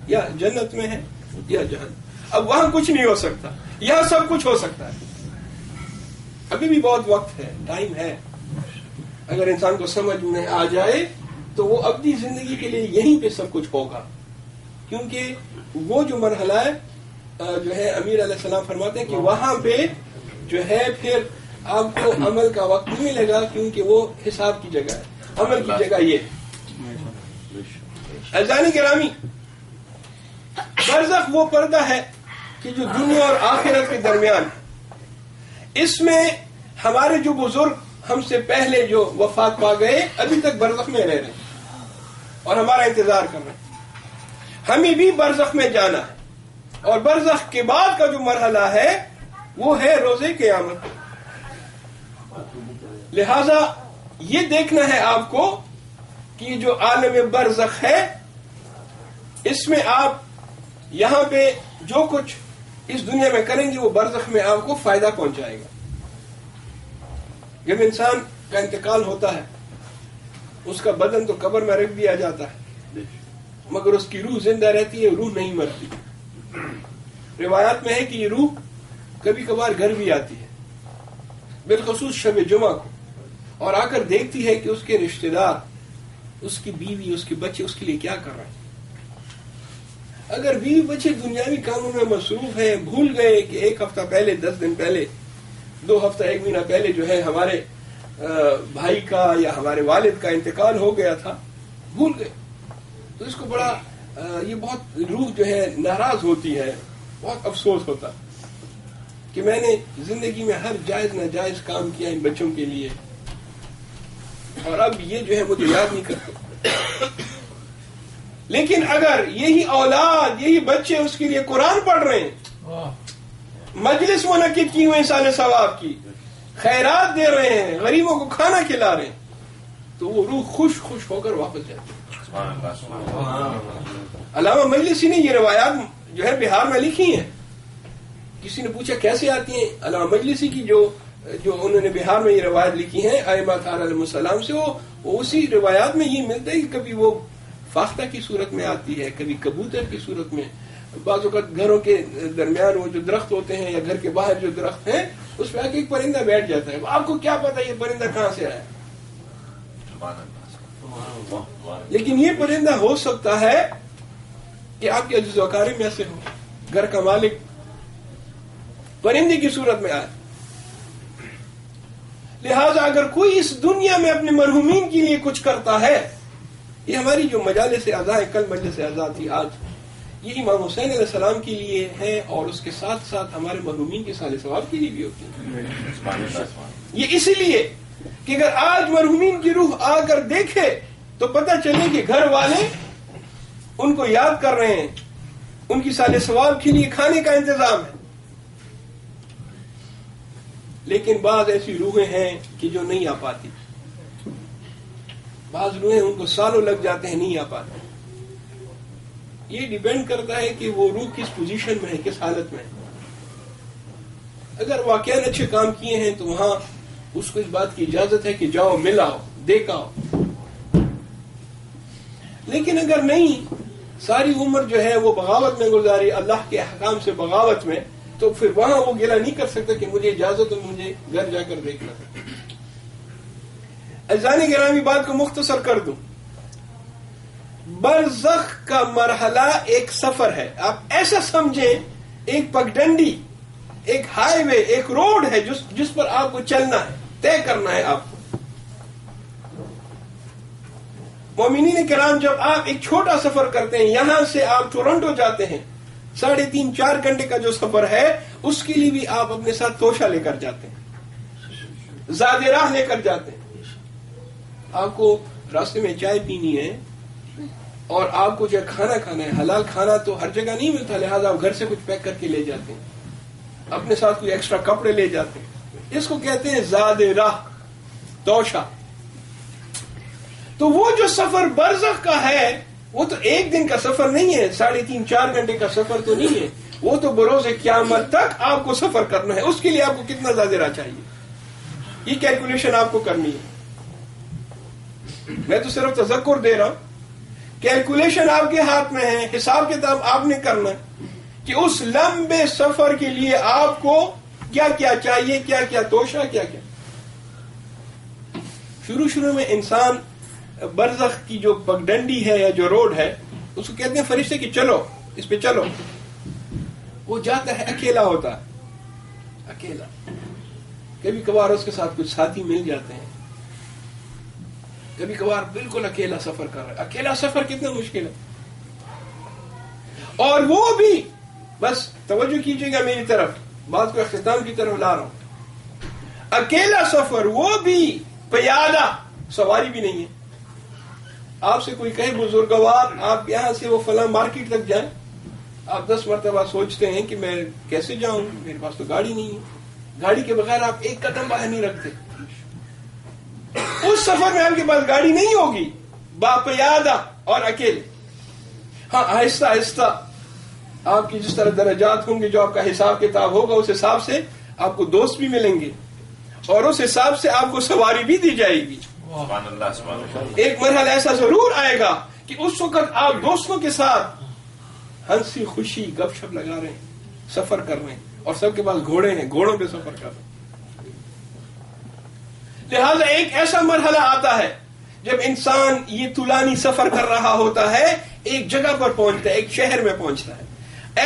[SPEAKER 2] یا جنت میں ہے یا جہنم. اب وہاں کچھ نہیں ہو سکتا، یہاں سب کچھ ہو سکتا ہے. ابھی بھی بہت وقت ہے، ٹائم ہے. اگر انسان کو سمجھ میں آ جائے تو وہ ابدی زندگی کے لیے یہیں پہ سب کچھ ہوگا. کیونکہ وہ جو مرحلہ ہے جو ہے امیر علیہ السلام فرماتے ہیں کہ وہاں پہ جو ہے پھر آپ کو عمل کا وقت نہیں ملے گا، کیونکہ وہ حساب کی جگہ ہے، عمل کی جگہ یہ ہے. عزیزان گرامی، برزخ وہ پردہ ہے کہ جو دنیا اور آخرت کے درمیان ہے. اس میں ہمارے جو بزرگ ہم سے پہلے جو وفات پا گئے ابھی تک برزخ میں رہ رہے ہیں اور ہمارا انتظار کر رہے ہیں. ہمیں بھی برزخ میں جانا ہے، اور برزخ کے بعد کا جو مرحلہ ہے وہ ہے روز قیامت. لہذا یہ دیکھنا ہے آپ کو کہ جو عالم برزخ ہے اس میں آپ یہاں پہ جو کچھ اس دنیا میں کریں گے وہ برزخ میں آپ کو فائدہ پہنچائے گا. جب انسان کا انتقال ہوتا ہے اس کا بدن تو قبر میں رکھ دیا جاتا ہے، مگر اس کی روح زندہ رہتی ہے، روح نہیں مرتی. روایات میں ہے کہ یہ روح کبھی کبھار گھر بھی آتی ہے، بالخصوص شب جمعہ کو، اور آ کر دیکھتی ہے کہ اس کے رشتہ دار، اس کی بیوی، اس کے بچے اس کے لیے کیا کر رہے ہیں. اگر بیوی بچے دنیاوی کاموں میں مصروف ہیں، بھول گئے کہ ایک ہفتہ پہلے، 10 دن پہلے، 2 ہفتہ، 1 مہینہ پہلے جو ہے ہمارے بھائی کا یا ہمارے والد کا انتقال ہو گیا تھا، بھول گئے، تو اس کو بڑا یہ بہت روح جو ہے ناراض ہوتی ہے، بہت افسوس ہوتا کہ میں نے زندگی میں ہر جائز ناجائز کام کیا ان بچوں کے لیے اور اب یہ جو ہے مجھے یاد نہیں کرتے. لیکن اگر یہی اولاد، یہی بچے اس کے لیے قرآن پڑھ رہے ہیں، مجلس منعقد کی ہوئی سال ثواب کی، خیرات دے رہے ہیں، غریبوں کو کھانا کھلا رہے ہیں، تو وہ روح خوش خوش ہو کر واپس جاتی ہے. علامہ مجلسی نے یہ روایات جو ہے بہار میں لکھی ہیں. کسی نے پوچھا کیسے آتی ہیں؟ علامہ مجلسی کی جو جو انہوں نے بہار میں یہ روایت لکھی ہیں ائمہ علیہ السلام سے، وہ اسی روایات میں یہ ملتا ہے کہ کبھی وہ فاختہ کی صورت میں آتی ہے، کبھی کبوتر کی صورت میں، بعض اوقات گھروں کے درمیان وہ جو درخت ہوتے ہیں یا گھر کے باہر جو درخت ہیں اس پہ آ کے ایک پرندہ بیٹھ جاتا ہے. آپ کو کیا پتا یہ پرندہ کہاں سے آیا؟ لیکن یہ پرندہ ہو سکتا ہے کہ آپ کے عزیز و اقارب میں سے ہو، گھر کا مالک پرندے کی صورت میں آئے. لہذا اگر کوئی اس دنیا میں اپنے مرحومین کے لیے کچھ کرتا ہے، یہ ہماری جو مجالس اعزاء ہے، کل مجلس اعزاء تھی، آج یہ امام حسین علیہ السلام کے لیے ہے اور اس کے ساتھ ساتھ ہمارے مرحومین کے صالح ثواب کے لیے بھی ہوتی ہے. یہ اسی لیے کہ اگر آج مرحومین کی روح آ کر دیکھے تو پتہ چلے کہ گھر والے ان کو یاد کر رہے ہیں، ان کی صالح ثواب کے لیے کھانے کا انتظام ہے. لیکن بعض ایسی روحیں ہیں کہ جو نہیں آ پاتی، بعض روحیں ان کو سالوں لگ جاتے ہیں نہیں آ پاتے. یہ ڈیپینڈ کرتا ہے کہ وہ روح کس پوزیشن میں ہے، کس حالت میں ہے. اگر واقعاً اچھے کام کیے ہیں تو وہاں اس کو اس بات کی اجازت ہے کہ جاؤ مل آؤ دیکھ آؤ. لیکن اگر نہیں، ساری عمر جو ہے وہ بغاوت میں گزاری، اللہ کے احکام سے بغاوت میں، تو پھر وہاں وہ گلہ نہیں کر سکتا کہ مجھے اجازت ہے مجھے گھر جا کر دیکھنا. عزیزان گرامی بات کو مختصر کر دوں، برزخ کا مرحلہ ایک سفر ہے. آپ ایسا سمجھیں ایک پگڈنڈی، ایک ہائی وے، ایک روڈ ہے جس پر آپ کو چلنا ہے، طے کرنا ہے آپ کو. مومنین کرام جب آپ ایک چھوٹا سفر کرتے ہیں، یہاں سے آپ ٹورنٹو جاتے ہیں، 3.5-4 گھنٹے کا جو سفر ہے اس کے لیے بھی آپ اپنے ساتھ توشہ لے کر جاتے ہیں، زاد راہ لے کر جاتے ہیں. آپ کو راستے میں چائے پینی ہے اور آپ کو جو کھانا کھانا ہے، حلال کھانا تو ہر جگہ نہیں ملتا، لہذا آپ گھر سے کچھ پیک کر کے لے جاتے ہیں، اپنے ساتھ کوئی ایکسٹرا کپڑے لے جاتے ہیں. اس کو کہتے ہیں زاد راہ، توشہ. تو وہ جو سفر برزخ کا ہے وہ تو ایک دن کا سفر نہیں ہے، 3.5-4 گھنٹے کا سفر تو نہیں ہے، وہ تو بروز قیامت تک آپ کو سفر کرنا ہے. اس کے لیے آپ کو کتنا زاد راہ چاہیے، یہ کیلکولیشن آپ کو کرنی ہے. میں تو صرف تذکر دے رہا ہوں، کیلکولیشن آپ کے ہاتھ میں ہے، حساب کتاب آپ نے کرنا ہے کہ اس لمبے سفر کے لیے آپ کو کیا کیا چاہیے، کیا کیا توشہ، کیا کیا. شروع میں انسان برزخ کی جو پگڈنڈی ہے یا جو روڈ ہے اس کو کہتے ہیں فرشتے کہ چلو اس پہ چلو. وہ جاتا ہے، اکیلا ہوتا ہے، اکیلا. کبھی کبھار اس کے ساتھ کچھ ساتھی مل جاتے ہیں، کبھی کبھار بالکل اکیلا سفر کر رہا ہے. اکیلا سفر کتنا مشکل ہے. اور وہ بھی، بس توجہ کیجیے گا میری طرف، بات کو اختتام کی طرف لا رہا ہوں. اکیلا سفر، وہ بھی پیادہ، سواری بھی نہیں ہے. آپ سے کوئی کہے بزرگوار آپ یہاں سے وہ فلاں مارکیٹ تک جائیں، آپ 10 مرتبہ سوچتے ہیں کہ میں کیسے جاؤں، میرے پاس تو گاڑی نہیں ہے. گاڑی کے بغیر آپ ایک قدم باہر نہیں رکھتے. اس سفر میں آپ کے پاس گاڑی نہیں ہوگی، باپیادہ اور اکیلے. ہاں آہستہ آہستہ آپ کی جس طرح درجات ہوں گے، جو آپ کا حساب کتاب ہوگا، اس حساب سے آپ کو دوست بھی ملیں گے اور اس حساب سے آپ کو سواری بھی دی جائے گی. ایک مرحلہ ایسا ضرور آئے گا کہ اس وقت آپ دوستوں کے ساتھ ہنسی خوشی گپ شپ لگا رہے ہیں، سفر کر رہے ہیں، اور سب کے پاس گھوڑے ہیں، گھوڑوں پہ سفر کر رہے ہیں. لہذا ایک ایسا مرحلہ آتا ہے جب انسان یہ طولانی سفر کر رہا ہوتا ہے، ایک جگہ پر پہنچتا ہے، ایک شہر میں پہنچتا ہے.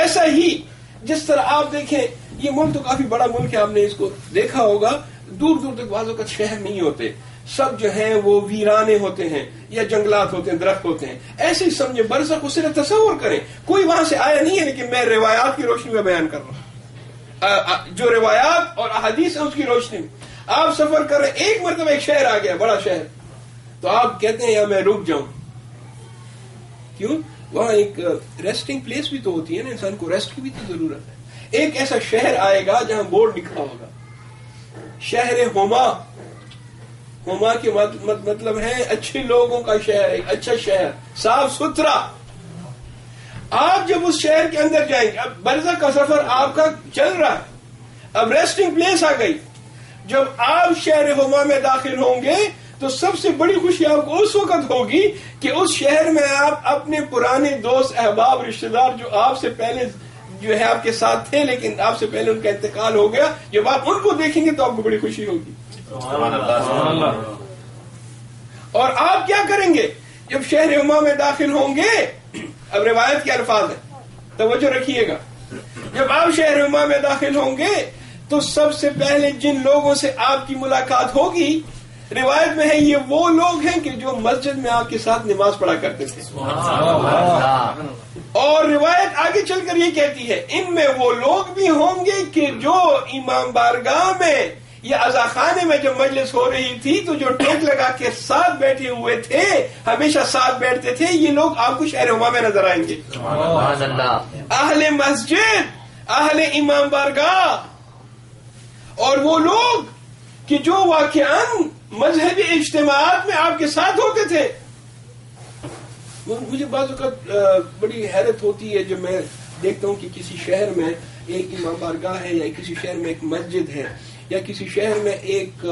[SPEAKER 2] ایسا ہی جس طرح آپ دیکھیں، یہ ملک تو کافی بڑا ملک ہے، آپ نے اس کو دیکھا ہوگا، دور دور تک بعض اوقات شہر نہیں ہوتے، سب جو ہیں وہ ویرانے ہوتے ہیں یا جنگلات ہوتے ہیں، درخت ہوتے ہیں. ایسے ہی سمجھے برزخ، اسے تصور کریں، کوئی وہاں سے آیا نہیں ہے، لیکن میں روایات کی روشنی میں بیان کر رہا ہوں، جو روایات اور احادیث ہیں اس کی روشنی میں. آپ سفر کر رہے ہیں، ایک مرتبہ ایک شہر آ گیا، بڑا شہر، تو آپ کہتے ہیں یا میں رک جاؤں. کیوں؟ وہاں ایک ریسٹنگ پلیس بھی تو ہوتی ہے نا، انسان کو ریسٹ کی بھی تو ضرورت ہے. ایک ایسا شہر آئے گا جہاں بورڈ لکھا ہوگا شہر ہوما. ہوما کے مطلب ہے اچھے لوگوں کا شہر، ایک اچھا شہر، صاف ستھرا. آپ جب اس شہر کے اندر جائیں گے، اب برزخ کا سفر آپ کا چل رہا ہے، اب ریسٹنگ پلیس آ گئی. جب آپ شہر ہما میں داخل ہوں گے تو سب سے بڑی خوشی آپ کو اس وقت ہوگی کہ اس شہر میں آپ اپنے پرانے دوست احباب رشتہ دار جو آپ سے پہلے جو ہے آپ کے ساتھ تھے لیکن آپ سے پہلے ان کا انتقال ہو گیا، جب آپ ان کو دیکھیں گے تو آپ کو بڑی خوشی ہوگی. اور آپ کیا کریں گے جب شہر ہما میں داخل ہوں گے؟ اب روایت کے الفاظ ہیں، توجہ رکھیے گا. جب آپ شہر ہما میں داخل ہوں گے تو سب سے پہلے جن لوگوں سے آپ کی ملاقات ہوگی، روایت میں ہے یہ وہ لوگ ہیں کہ جو مسجد میں آپ کے ساتھ نماز پڑھا کرتے تھے. اور روایت آگے چل کر یہ کہتی ہے ان میں وہ لوگ بھی ہوں گے کہ جو امام بارگاہ میں یا عزا خانے میں جب مجلس ہو رہی تھی تو جو ٹیک لگا کے ساتھ بیٹھے ہوئے تھے، ہمیشہ ساتھ بیٹھتے تھے، یہ لوگ آپ کو شہر ہما میں نظر آئیں گے. اہل مسجد، اہل امام بارگاہ، اور وہ لوگ کہ جو واقعاً مذہبی اجتماعات میں آپ کے ساتھ ہوتے تھے. مجھے بعض اوقات بڑی حیرت ہوتی ہے جب میں دیکھتا ہوں کہ کسی شہر میں ایک امام بارگاہ ہے، یا کسی شہر میں ایک مسجد ہے، یا کسی شہر میں ایک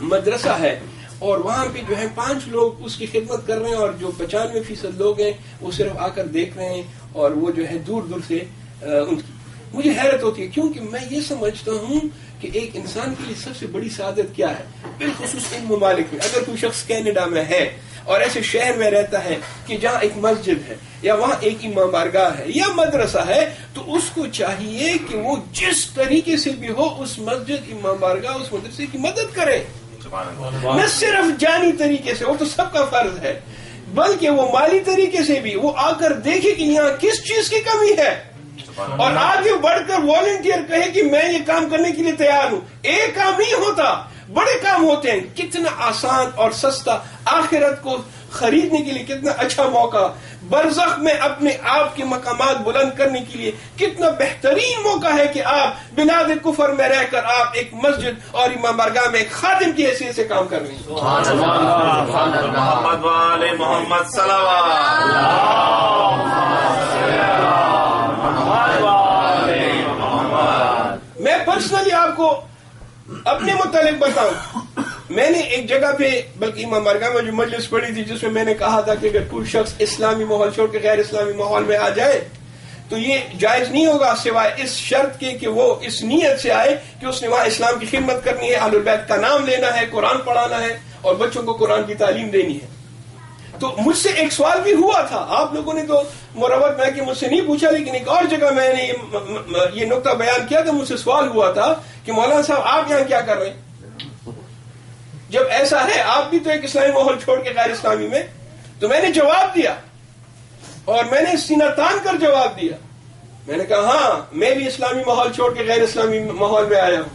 [SPEAKER 2] مدرسہ ہے، اور وہاں پہ جو ہے 5 لوگ اس کی خدمت کر رہے ہیں اور جو 95% لوگ ہیں وہ صرف آ کر دیکھ رہے ہیں اور وہ جو ہے دور دور سے ان کی. مجھے حیرت ہوتی ہے کیونکہ میں یہ سمجھتا ہوں کہ ایک انسان کے لیے سب سے بڑی سعادت کیا ہے، بالخصوص ان ممالک میں. اگر کوئی شخص کینیڈا میں ہے اور ایسے شہر میں رہتا ہے کہ جہاں ایک مسجد ہے یا وہاں ایک امام بارگاہ ہے یا مدرسہ ہے، تو اس کو چاہیے کہ وہ جس طریقے سے بھی ہو اس مسجد، امام بارگاہ، اس مدرسے کی مدد کرے. نہ صرف جانی طریقے سے، وہ تو سب کا فرض ہے، بلکہ وہ مالی طریقے سے بھی وہ آ کر دیکھے کہ یہاں کس چیز کی کمی ہے اور آگے بڑھ کر والنٹیئر کہے کہ میں یہ کام کرنے کے لیے تیار ہوں. ایک کام نہیں ہوتا، بڑے کام ہوتے ہیں. کتنا آسان اور سستا، آخرت کو خریدنے کے لیے کتنا اچھا موقع، برزخ میں اپنے آپ کے مقامات بلند کرنے کے لیے کتنا بہترین موقع ہے کہ آپ بلاد کفر میں رہ کر آپ ایک مسجد اور امام بارگاہ میں ایک خادم کی حیثیت سے کام کر رہے ہیں.
[SPEAKER 1] محمد والے محمد صلوات.
[SPEAKER 2] میں پرسنلی آپ کو اپنے متعلق بتاؤں، میں نے ایک جگہ پہ بلکہ امام بارگاہ میں جو مجلس پڑھی تھی جس میں میں نے کہا تھا کہ اگر کوئی شخص اسلامی ماحول چھوڑ کے غیر اسلامی ماحول میں آ جائے تو یہ جائز نہیں ہوگا سوائے اس شرط کے کہ وہ اس نیت سے آئے کہ اس نے وہاں اسلام کی خدمت کرنی ہے، اہل البیت کا نام لینا ہے، قرآن پڑھانا ہے اور بچوں کو قرآن کی تعلیم دینی ہے. تو مجھ سے ایک سوال بھی ہوا تھا، آپ لوگوں نے تو مروت میں کہ مجھ سے نہیں پوچھا، لیکن ایک اور جگہ میں نے یہ نقطہ بیان کیا کہ مجھ سے سوال ہوا تھا کہ مولانا صاحب آپ یہاں کیا کر رہے ہیں؟ جب ایسا ہے آپ بھی تو ایک اسلامی ماحول چھوڑ کے غیر اسلامی میں. تو میں نے جواب دیا اور میں نے سینہ تان کر جواب دیا. میں نے کہا ہاں میں بھی اسلامی ماحول چھوڑ کے غیر اسلامی ماحول میں آیا ہوں،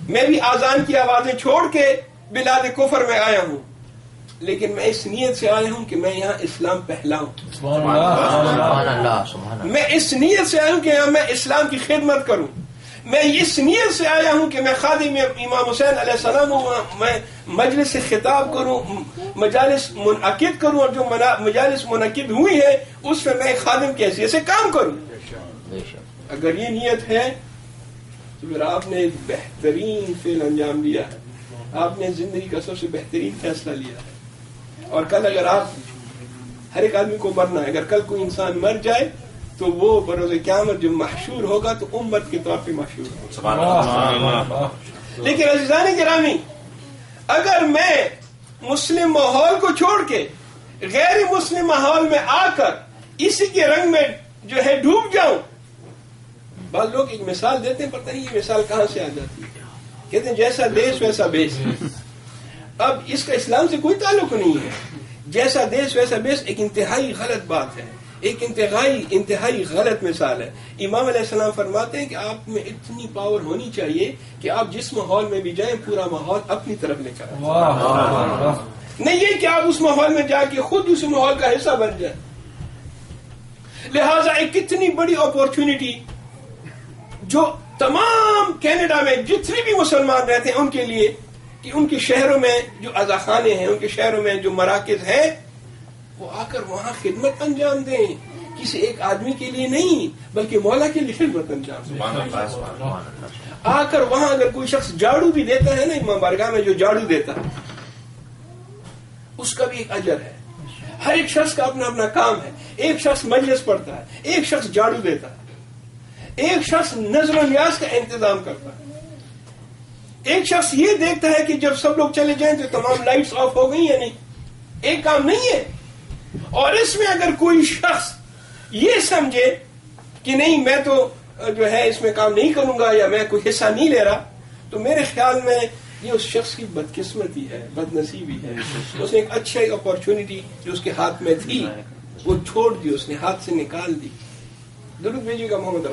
[SPEAKER 2] میں بھی آذان کی آوازیں چھوڑ کے بلاد کفر میں آیا ہوں، لیکن میں اس نیت سے آیا ہوں کہ میں یہاں اسلام پھیلاؤں. میں اس نیت سے آیا ہوں کہ یہاں میں اسلام کی خدمت کروں. میں اس نیت سے آیا ہوں کہ میں خادم امام حسین علیہ السلام ہوں، میں مجلس سے خطاب کروں، مجالس منعقد کروں، اور جو مجالس منعقد ہوئی ہے اس میں میں خادم کی حیثیت سے کام کروں. اگر یہ نیت ہے تو پھر آپ نے ایک بہترین فعل انجام دیا ہے، آپ نے زندگی کا سب سے بہترین فیصلہ لیا ہے. اور کل اگر آپ، ہر ایک آدمی کو مرنا ہے، اگر کل کوئی انسان مر جائے تو وہ بروز قیامت جو محشور ہوگا تو امت کے طور پہ محشور ہوگا. لیکن عزیزان گرامی، اگر میں مسلم ماحول کو چھوڑ کے غیر مسلم ماحول میں آ کر اسی کے رنگ میں جو ہے ڈوب جاؤں، بعض لوگ ایک مثال دیتے ہیں، پتہ نہیں یہ مثال کہاں سے آ جاتی ہے، کہتے ہیں جیسا دیش ویسا بیس. اب اس کا اسلام سے کوئی تعلق نہیں ہے. جیسا دیش ویسا بیس ایک انتہائی غلط بات ہے، ایک انتہائی غلط مثال ہے. امام علیہ السلام فرماتے ہیں کہ آپ میں اتنی پاور ہونی چاہیے کہ آپ جس ماحول میں بھی جائیں پورا ماحول اپنی طرف لے کر آئیں. نہیں یہ کہ آپ اس ماحول میں جا کے خود اس ماحول کا حصہ بن جائیں. لہذا ایک کتنی بڑی اپورچونٹی جو تمام کینیڈا میں جتنے بھی مسلمان رہتے ہیں ان کے لیے، کہ ان کے شہروں میں جو عزاخانے ہیں، ان کے شہروں میں جو مراکز ہیں، وہ آ کر وہاں خدمت انجام دیں، کہ کسی ایک آدمی کے لیے نہیں بلکہ مولا کے لیے خدمت انجام آ کر وہاں اگر کوئی شخص جھاڑو بھی دیتا ہے نا امام بارگاہ میں جو جھاڑو دیتا ہے اس کا بھی ایک اجر ہے. ہر ایک شخص کا اپنا اپنا کام ہے. ایک شخص مجلس پڑھتا ہے, ایک شخص جھاڑو دیتا ہے, ایک شخص نظر و نیاز کا انتظام کرتا ہے, ایک شخص یہ دیکھتا ہے کہ جب سب لوگ چلے جائیں تو تمام لائٹس آف ہو گئی یا نہیں. ایک کام نہیں ہے. اور اس میں اگر کوئی شخص یہ سمجھے کہ نہیں میں تو جو ہے اس میں کام نہیں کروں گا یا میں کوئی حصہ نہیں لے رہا, تو میرے خیال میں یہ اس شخص کی بدقسمتی ہے, بد نصیبی ہے. اس نے ایک اچھی اپارچونٹی جو اس کے ہاتھ میں تھی وہ چھوڑ دی, اس نے ہاتھ سے نکال دی. درود بھیجیے گا محمد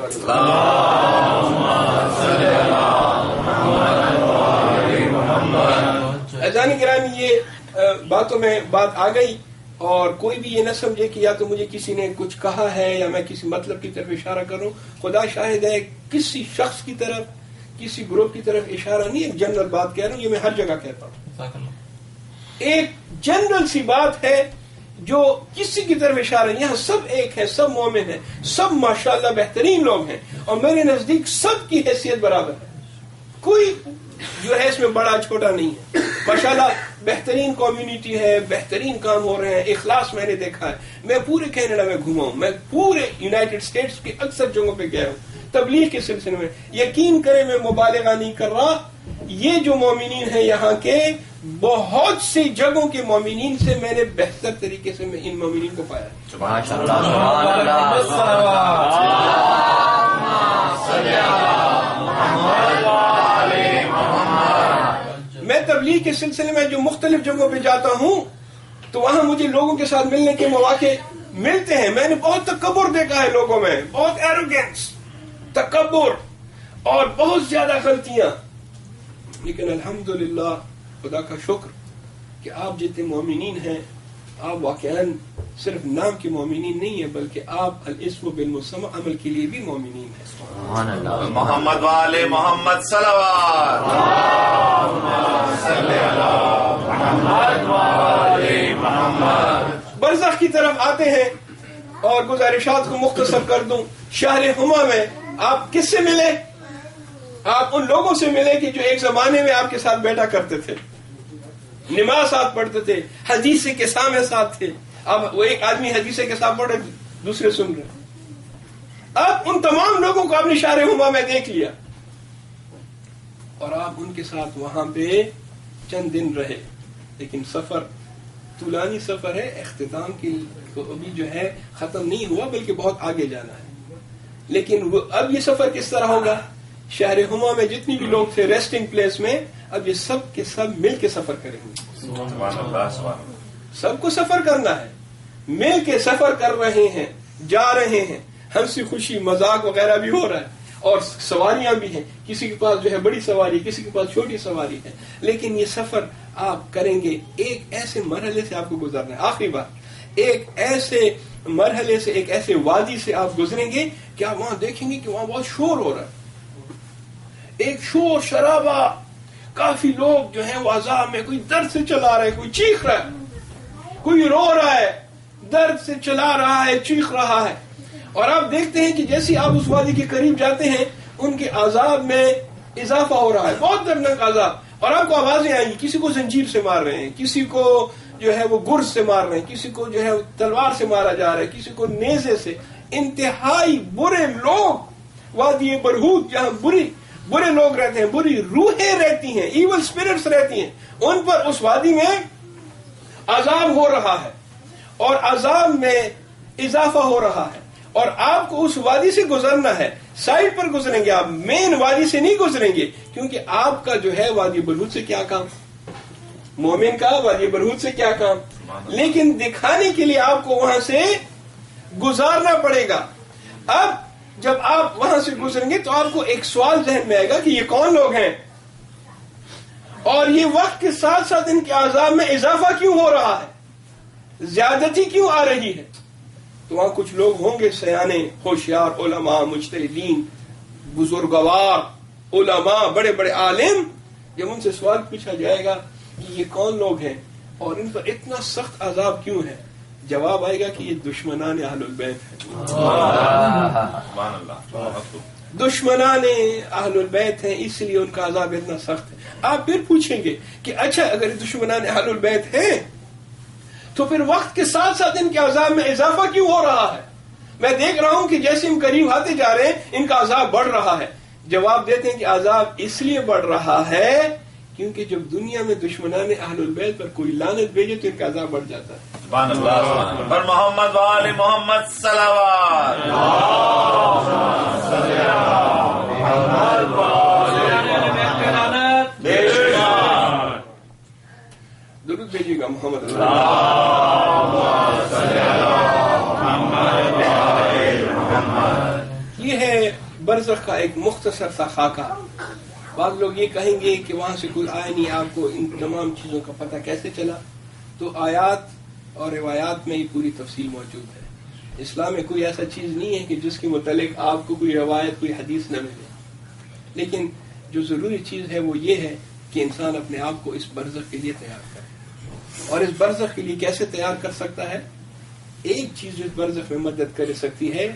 [SPEAKER 2] اذان گرامی. یہ باتوں میں بات آ گئی اور کوئی بھی یہ نہ سمجھے کہ یا تو مجھے کسی نے کچھ کہا ہے یا میں کسی مطلب کی طرف اشارہ کروں. خدا شاہد ہے کسی شخص کی طرف کسی گروپ کی طرف اشارہ نہیں, ایک جنرل بات کہہ رہا ہوں. یہ میں ہر جگہ کہتا ہوں. ایک جنرل سی بات ہے جو کسی کی طرف اشارہ نہیں. یہاں سب ایک ہے, سب مومن ہیں, سب ماشاءاللہ بہترین لوگ ہیں اور میرے نزدیک سب کی حیثیت برابر ہے. کوئی جو ہے اس میں بڑا چھوٹا نہیں ہے. ماشاءاللہ بہترین کمیونٹی ہے, بہترین کام ہو رہے ہیں, اخلاص میں نے دیکھا ہے. میں پورے کینیڈا میں گھوما ہوں, میں پورے یونائٹڈ اسٹیٹس کی اکثر جگہوں پہ گیا ہوں تبلیغ کے سلسلے میں. یقین کریں میں مبالغہ نہیں کر رہا, یہ جو مومنین ہیں یہاں کے بہت سی جگہوں کے مومنین سے میں نے بہتر طریقے سے میں ان مومنین کو پایا. میں تبلیغ کے سلسلے میں جو مختلف جگہوں پہ جاتا ہوں تو وہاں مجھے لوگوں کے ساتھ ملنے کے مواقع ملتے ہیں. میں نے بہت تکبر دیکھا ہے لوگوں میں, بہت ایروگینس, تکبر اور بہت زیادہ غلطیاں. لیکن الحمدللہ خدا کا شکر کہ آپ جتنے مومنین ہیں آپ واقعاً صرف نام کے مومنین نہیں ہیں بلکہ آپ الاسم بالمسمى عمل کے لیے بھی مومنین ہیں.
[SPEAKER 1] سبحان اللہ. محمد والے محمد صلوات.
[SPEAKER 2] برزخ کی طرف آتے ہیں اور گزارشات کو مختصر کر دوں. شہر حما میں آپ کس سے ملے؟ آپ ان لوگوں سے ملے کہ جو ایک زمانے میں آپ کے ساتھ بیٹھا کرتے تھے, نماز ساتھ پڑھتے تھے, حدیث کے سامنے ساتھ تھے. اب وہ ایک آدمی حدیث کے ساتھ پڑھ رہے, دوسرے سن رہے. اب ان تمام لوگوں کو آپ نے شہر حما میں دیکھ لیا اور آپ ان کے ساتھ وہاں پہ چند دن رہے. لیکن سفر طولانی سفر ہے, اختتام کی ابھی جو ہے ختم نہیں ہوا بلکہ بہت آگے جانا ہے. لیکن اب یہ سفر کس طرح ہوگا؟ شہر حما میں جتنی بھی لوگ تھے ریسٹنگ پلیس میں, اب یہ سب کے سب مل کے سفر کریں گے. سب کو سفر کرنا ہے, مل کے سفر کر رہے ہیں, جا رہے ہیں, ہنسی خوشی مذاق وغیرہ بھی ہو رہا ہے اور سواریاں بھی ہیں. کسی کے پاس جو ہے بڑی سواری, کسی کے پاس چھوٹی سواری ہے. لیکن یہ سفر آپ کریں گے, ایک ایسے مرحلے سے آپ کو گزرنا ہے. آخری بات, ایک ایسے مرحلے سے, ایک ایسے وادی سے آپ گزریں گے کہ آپ وہاں دیکھیں گے کہ وہاں بہت شور ہو رہا ہے, ایک شور شرابہ. کافی لوگ جو ہیں وہ عذاب میں, کوئی درد سے چلا رہا ہے, کوئی چیخ رہا ہے, کوئی رو رہا ہے, درد سے چلا رہا ہے, چیخ رہا ہے. اور آپ دیکھتے ہیں کہ جیسے آپ اس وادی کے قریب جاتے ہیں ان کے عذاب میں اضافہ ہو رہا ہے, بہت دردناک عذاب. اور آپ کو آوازیں آئیں گی, کسی کو زنجیر سے مار رہے ہیں, کسی کو جو ہے وہ گرز سے مار رہے ہیں, کسی کو جو ہے تلوار سے مارا جا رہا ہے, کسی کو نیزے سے. انتہائی برے لوگ وادی برہوت جہاں برے لوگ رہتے ہیں, بری روحیں رہتی ہیں, ایول اسپرٹس رہتی ہیں, ان پر اس وادی میں عذاب ہو رہا ہے اور عذاب میں اضافہ ہو رہا ہے. اور آپ کو اس وادی سے گزرنا ہے, سائڈ پر گزریں گے آپ, مین وادی سے نہیں گزریں گے. کیونکہ آپ کا جو ہے وادی برہوت سے کیا کام, مومن کا وادی برہوت سے کیا کام. لیکن دکھانے کے لیے آپ کو وہاں سے گزارنا پڑے گا. اب جب آپ وہاں سے گزریں گے تو آپ کو ایک سوال ذہن میں آئے گا کہ یہ کون لوگ ہیں اور یہ وقت کے ساتھ ساتھ ان کے عذاب میں اضافہ کیوں ہو رہا ہے, زیادتی کیوں آ رہی ہے. تو وہاں کچھ لوگ ہوں گے سیانے, ہوشیار, علماء, مجتہدین, بزرگوار علماء, بڑے بڑے عالم. جب ان سے سوال پوچھا جائے گا کہ یہ کون لوگ ہیں اور ان پر اتنا سخت عذاب کیوں ہے, جواب آئے گا کہ یہ دشمنان اہل البیت ہیں.
[SPEAKER 1] سبحان اللہ.
[SPEAKER 2] دشمنان اہل البیت ہیں، اس لیے ان کا عذاب اتنا سخت ہے. آپ پھر پوچھیں گے کہ اچھا اگر دشمنان اہل البیت ہیں تو پھر وقت کے ساتھ ساتھ ان کے عذاب میں اضافہ کیوں ہو رہا ہے؟ میں دیکھ رہا ہوں کہ جیسے ہم قریب آتے جا رہے ہیں ان کا عذاب بڑھ رہا ہے. جواب دیتے ہیں کہ عذاب اس لیے بڑھ رہا ہے کیونکہ جب دنیا میں دشمنان اہل البیت پر کوئی لعنت بھیجے تو ان کا عذاب بڑھ جاتا ہے.
[SPEAKER 1] سبحان اللہ. پر محمد وآل محمد صلوات.
[SPEAKER 2] درود بھیجیے گا محمد. یہ ہے برزخ کا ایک مختصر سا خاکہ. بعض لوگ یہ کہیں گے کہ وہاں سے کوئی آیا نہیں، آپ کو ان تمام چیزوں کا پتہ کیسے چلا؟ تو آیات اور روایات میں یہ پوری تفصیل موجود ہے. اسلام میں کوئی ایسا چیز نہیں ہے کہ جس کے متعلق آپ کو کوئی روایت کوئی حدیث نہ ملے. لیکن جو ضروری چیز ہے وہ یہ ہے کہ انسان اپنے آپ کو اس برزخ کے لیے تیار کرے. اور اس برزخ کے لیے کیسے تیار کر سکتا ہے؟ ایک چیز جو اس برزخ میں مدد کر سکتی ہے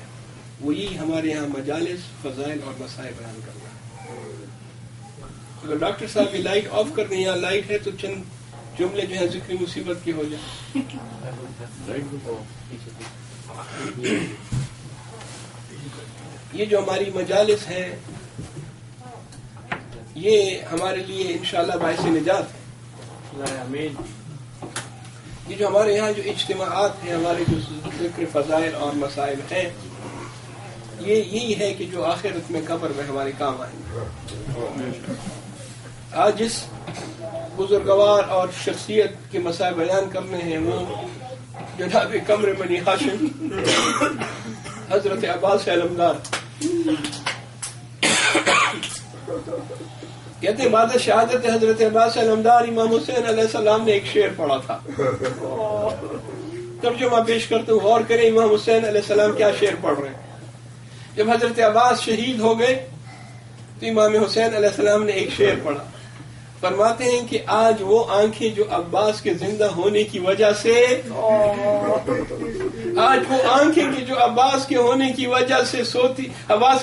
[SPEAKER 2] وہ یہی ہمارے یہاں مجالس، فضائل اور مسائل بیان کرنا. اگر ڈاکٹر صاحب یہ لائٹ آف کرنے یا لائٹ ہے تو چند جملے جو ہیں ذکر مصیبت کے ہو جائیں. یہ جو ہماری مجالس ہیں یہ ہمارے لیے انشاءاللہ باعث نجات ہے. یہ جو ہمارے یہاں جو اجتماعات ہیں، ہمارے جو ذکر فضائل اور مسائل ہیں، یہ یہی ہے کہ جو آخرت میں قبر میں ہمارے کام آئیں گے. آج جس بزرگوار اور شخصیت کے مسائل بیان کرنے ہیں وہ جناب قمر منی ہاشم حضرت عباس علمدار. کہتے ہیں بعد شہادت حضرت عباس علمدار امام حسین علیہ السلام نے ایک شعر پڑھا تھا. ترجمہ پیش کرتے ہوں، غور کریں امام حسین علیہ السلام کیا شعر پڑھ رہے ہیں. جب حضرت عباس شہید ہو گئے تو امام حسین علیہ السلام نے ایک شعر پڑھا. فرماتے ہیں کہ آج وہ آنکھیں جو عباس کے زندہ ہونے کی وجہ سے جو عباس کے ہونے کی وجہ سے سوتی، عباس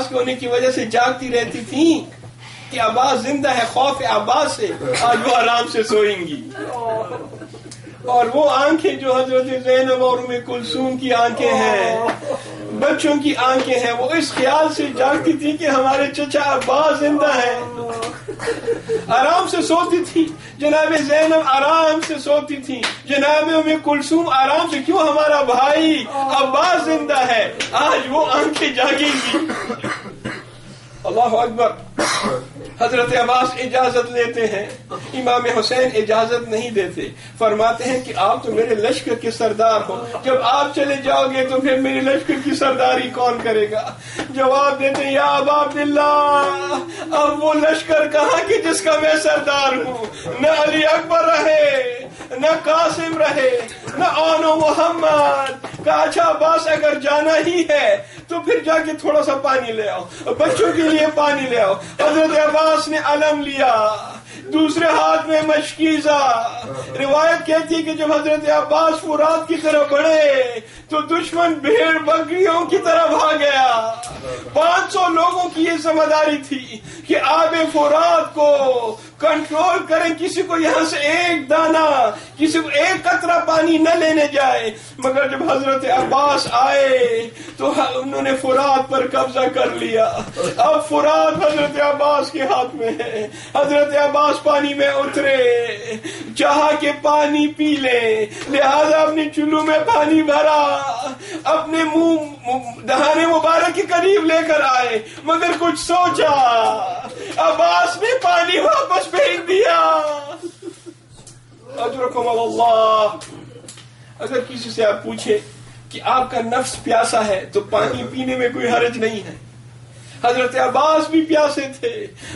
[SPEAKER 2] کے ہونے کی وجہ سے جاگتی رہتی تھیں کہ عباس زندہ ہے، خوف عباس سے آج وہ آرام سے سوئیں گی. اور وہ آنکھیں جو حضرت زینب اور ام کلثوم کی آنکھیں ہیں، بچوں کی آنکھیں ہیں، وہ اس خیال سے جاگتی تھی کہ ہمارے چچا عباس زندہ ہے. آرام سے سوتی تھی جناب زینب، آرام سے سوتی تھی جناب ام کلثوم آرام سے. کیوں؟ ہمارا بھائی عباس زندہ ہے، آج وہ آنکھیں جاگیں گی. اللہ اکبر. حضرت عباس اجازت لیتے ہیں، امام حسین اجازت نہیں دیتے. فرماتے ہیں کہ آپ تو میرے لشکر کے سردار ہو، جب آپ چلے جاؤ گے تو پھر میرے لشکر کی سرداری کون کرے گا؟ جواب دیتے ہیں یا ابا عبداللہ، اب وہ لشکر کہاں کہ جس کا میں سردار ہوں؟ نہ علی اکبر رہے، نہ قاسم رہے، نہ اون و محمد. کہا اچھا عباس اگر جانا ہی ہے تو پھر جا کے تھوڑا سا پانی لے آؤ، بچوں کے لیے پانی لے آؤ. حضرت عباس نے علم لیا، دوسرے ہاتھ میں مشکیزہ. روایت کہتی ہے کہ جب حضرت عباس فرات کی طرف بڑھے تو دشمن بھیڑ بکریوں کی طرح بھاگ گیا. 500 لوگوں کی یہ ذمہ داری تھی کہ آب فرات کو کنٹرول کریں، کسی کو یہاں سے ایک دانہ، کسی کو ایک قطرہ پانی نہ لینے جائے. مگر جب حضرت عباس آئے تو انہوں نے فرات پر قبضہ کر لیا. اب فرات حضرت عباس کے ہاتھ میں ہے. حضرت عباس پانی میں اترے، چاہا کہ پانی پی لیں، لہذا اپنی چلو میں پانی بھرا، اپنے منہ دہانے مبارک کے قریب لے کر آئے، مگر کچھ سوچا. عباس نے پانی واپس پھینک دیا. اجرکم اللہ. اگر کسی سے آپ پوچھیں کہ آپ کا نفس پیاسا ہے تو پانی پینے میں کوئی حرج نہیں ہے. حضرت عباس بھی پیاسے تھے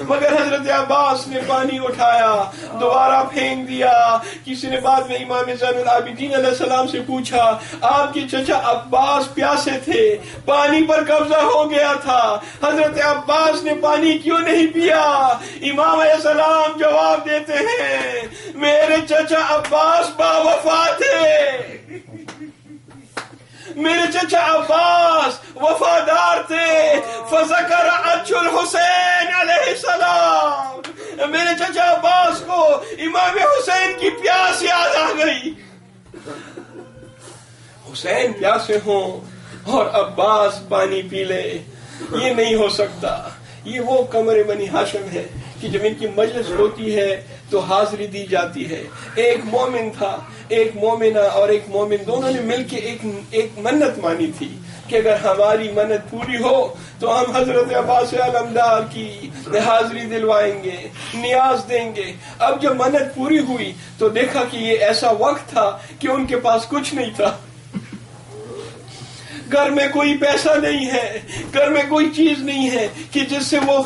[SPEAKER 2] مگر حضرت عباس نے پانی اٹھایا، دوبارہ پھینک دیا. کسی نے بعد میں امام زین العابدین علیہ السلام سے پوچھا آپ کے چچا عباس پیاسے تھے، پانی پر قبضہ ہو گیا تھا، حضرت عباس نے پانی کیوں نہیں پیا؟ امام علیہ السلام جواب دیتے ہیں میرے چچا عباس باوفا تھے. میرے چچا عباس وفادار تھے. فذکر عطش الحسین علیہ السلام. میرے چچا عباس کو امام حسین کی پیاس یاد آ گئی. حسین پیاسے ہوں اور عباس پانی پی لے، یہ نہیں ہو سکتا. یہ وہ قمر بنی ہاشم ہے کہ جب ان کی مجلس ہوتی ہے تو حاضری دی جاتی ہے. ایک مومن تھا، ایک مومنہ اور ایک مومن، دونوں نے مل کے ایک منت مانی تھی کہ اگر ہماری منت پوری ہو تو ہم حضرت عباس علمدار کی حاضری دلوائیں گے، نیاز دیں گے. اب جب منت پوری ہوئی تو دیکھا کہ یہ ایسا وقت تھا کہ ان کے پاس کچھ نہیں تھا. گھر میں کوئی پیسہ نہیں ہے، گھر میں کوئی چیز نہیں ہے کہ جس سے وہ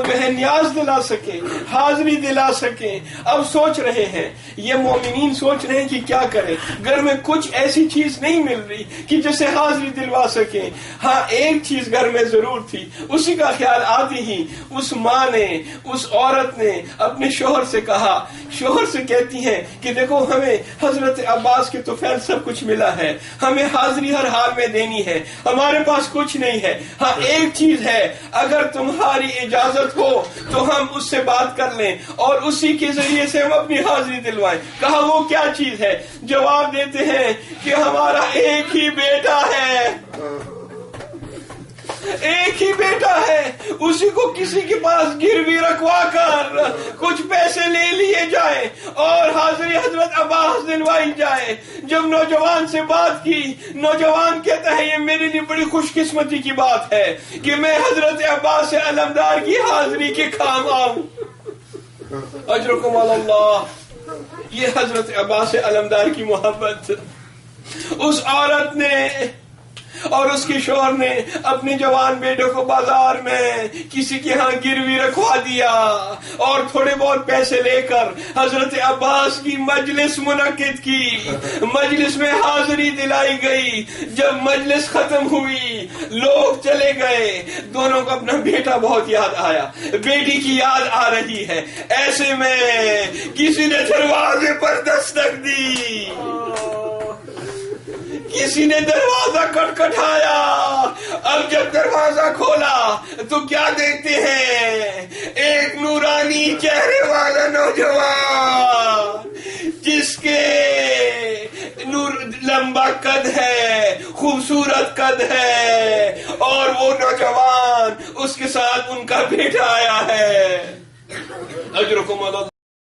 [SPEAKER 2] جو ہے نیاز دلا سکے، حاضری دلا سکے. اب سوچ رہے ہیں، یہ مومنین سوچ رہے ہیں کہ کیا کریں. گھر میں کچھ ایسی چیز نہیں مل رہی کہ جسے حاضری دلوا سکیں. ہاں ایک چیز گھر میں ضرور تھی. اسی کا خیال آتی ہی اس ماں نے، اس عورت نے اپنے شوہر سے کہا. شوہر سے کہتی ہیں کہ دیکھو ہمیں حضرت عباس کے طفیل سب کچھ ملا ہے، ہمیں حاضری ہر حال میں دینی ہے، ہمارے پاس کچھ نہیں ہے. ہاں ایک چیز ہے، اگر تمہاری اجازت ہو تو ہم اس سے بات کر لیں اور اسی کے ذریعے سے ہم اپنی حاضری دلوائیں. کہا وہ کیا چیز ہے؟ جواب دیتے ہیں کہ ہمارا ایک ہی بیٹا ہے، ایک ہی بیٹا ہے، اسی کو کسی کے پاس گروی رکھوا کر کچھ پیسے لے لیے جائیں اور حاضری حضرت عباس دلوائی جائے. جب نوجوان سے بات کی، نوجوان کہتا ہے یہ میرے لیے بڑی خوش قسمتی کی بات ہے کہ میں حضرت عباس علمدار کی حاضری کے کام آؤں. اجرکم اللہ. یہ حضرت عباس علمدار کی محبت. اس عورت نے اور اس کے شوہر نے اپنے جوان بیٹے کو بازار میں کسی کے ہاں گروی رکھوا دیا اور تھوڑے بہت پیسے لے کر حضرت عباس کی مجلس منعقد کی. مجلس میں حاضری دلائی گئی. جب مجلس ختم ہوئی، لوگ چلے گئے، دونوں کو اپنا بیٹا بہت یاد آیا، بیٹی کی یاد آ رہی ہے. ایسے میں کسی نے دروازے پر دستک دی، کسی نے دروازہ کھٹکھٹایا. اب جب دروازہ کھولا تو کیا دیکھتے ہیں؟ ایک نورانی چہرے والا نوجوان جس کے لمبا قد ہے، خوبصورت قد ہے، اور وہ نوجوان اس کے ساتھ ان کا بیٹا آیا ہے. اجرکم اللہ.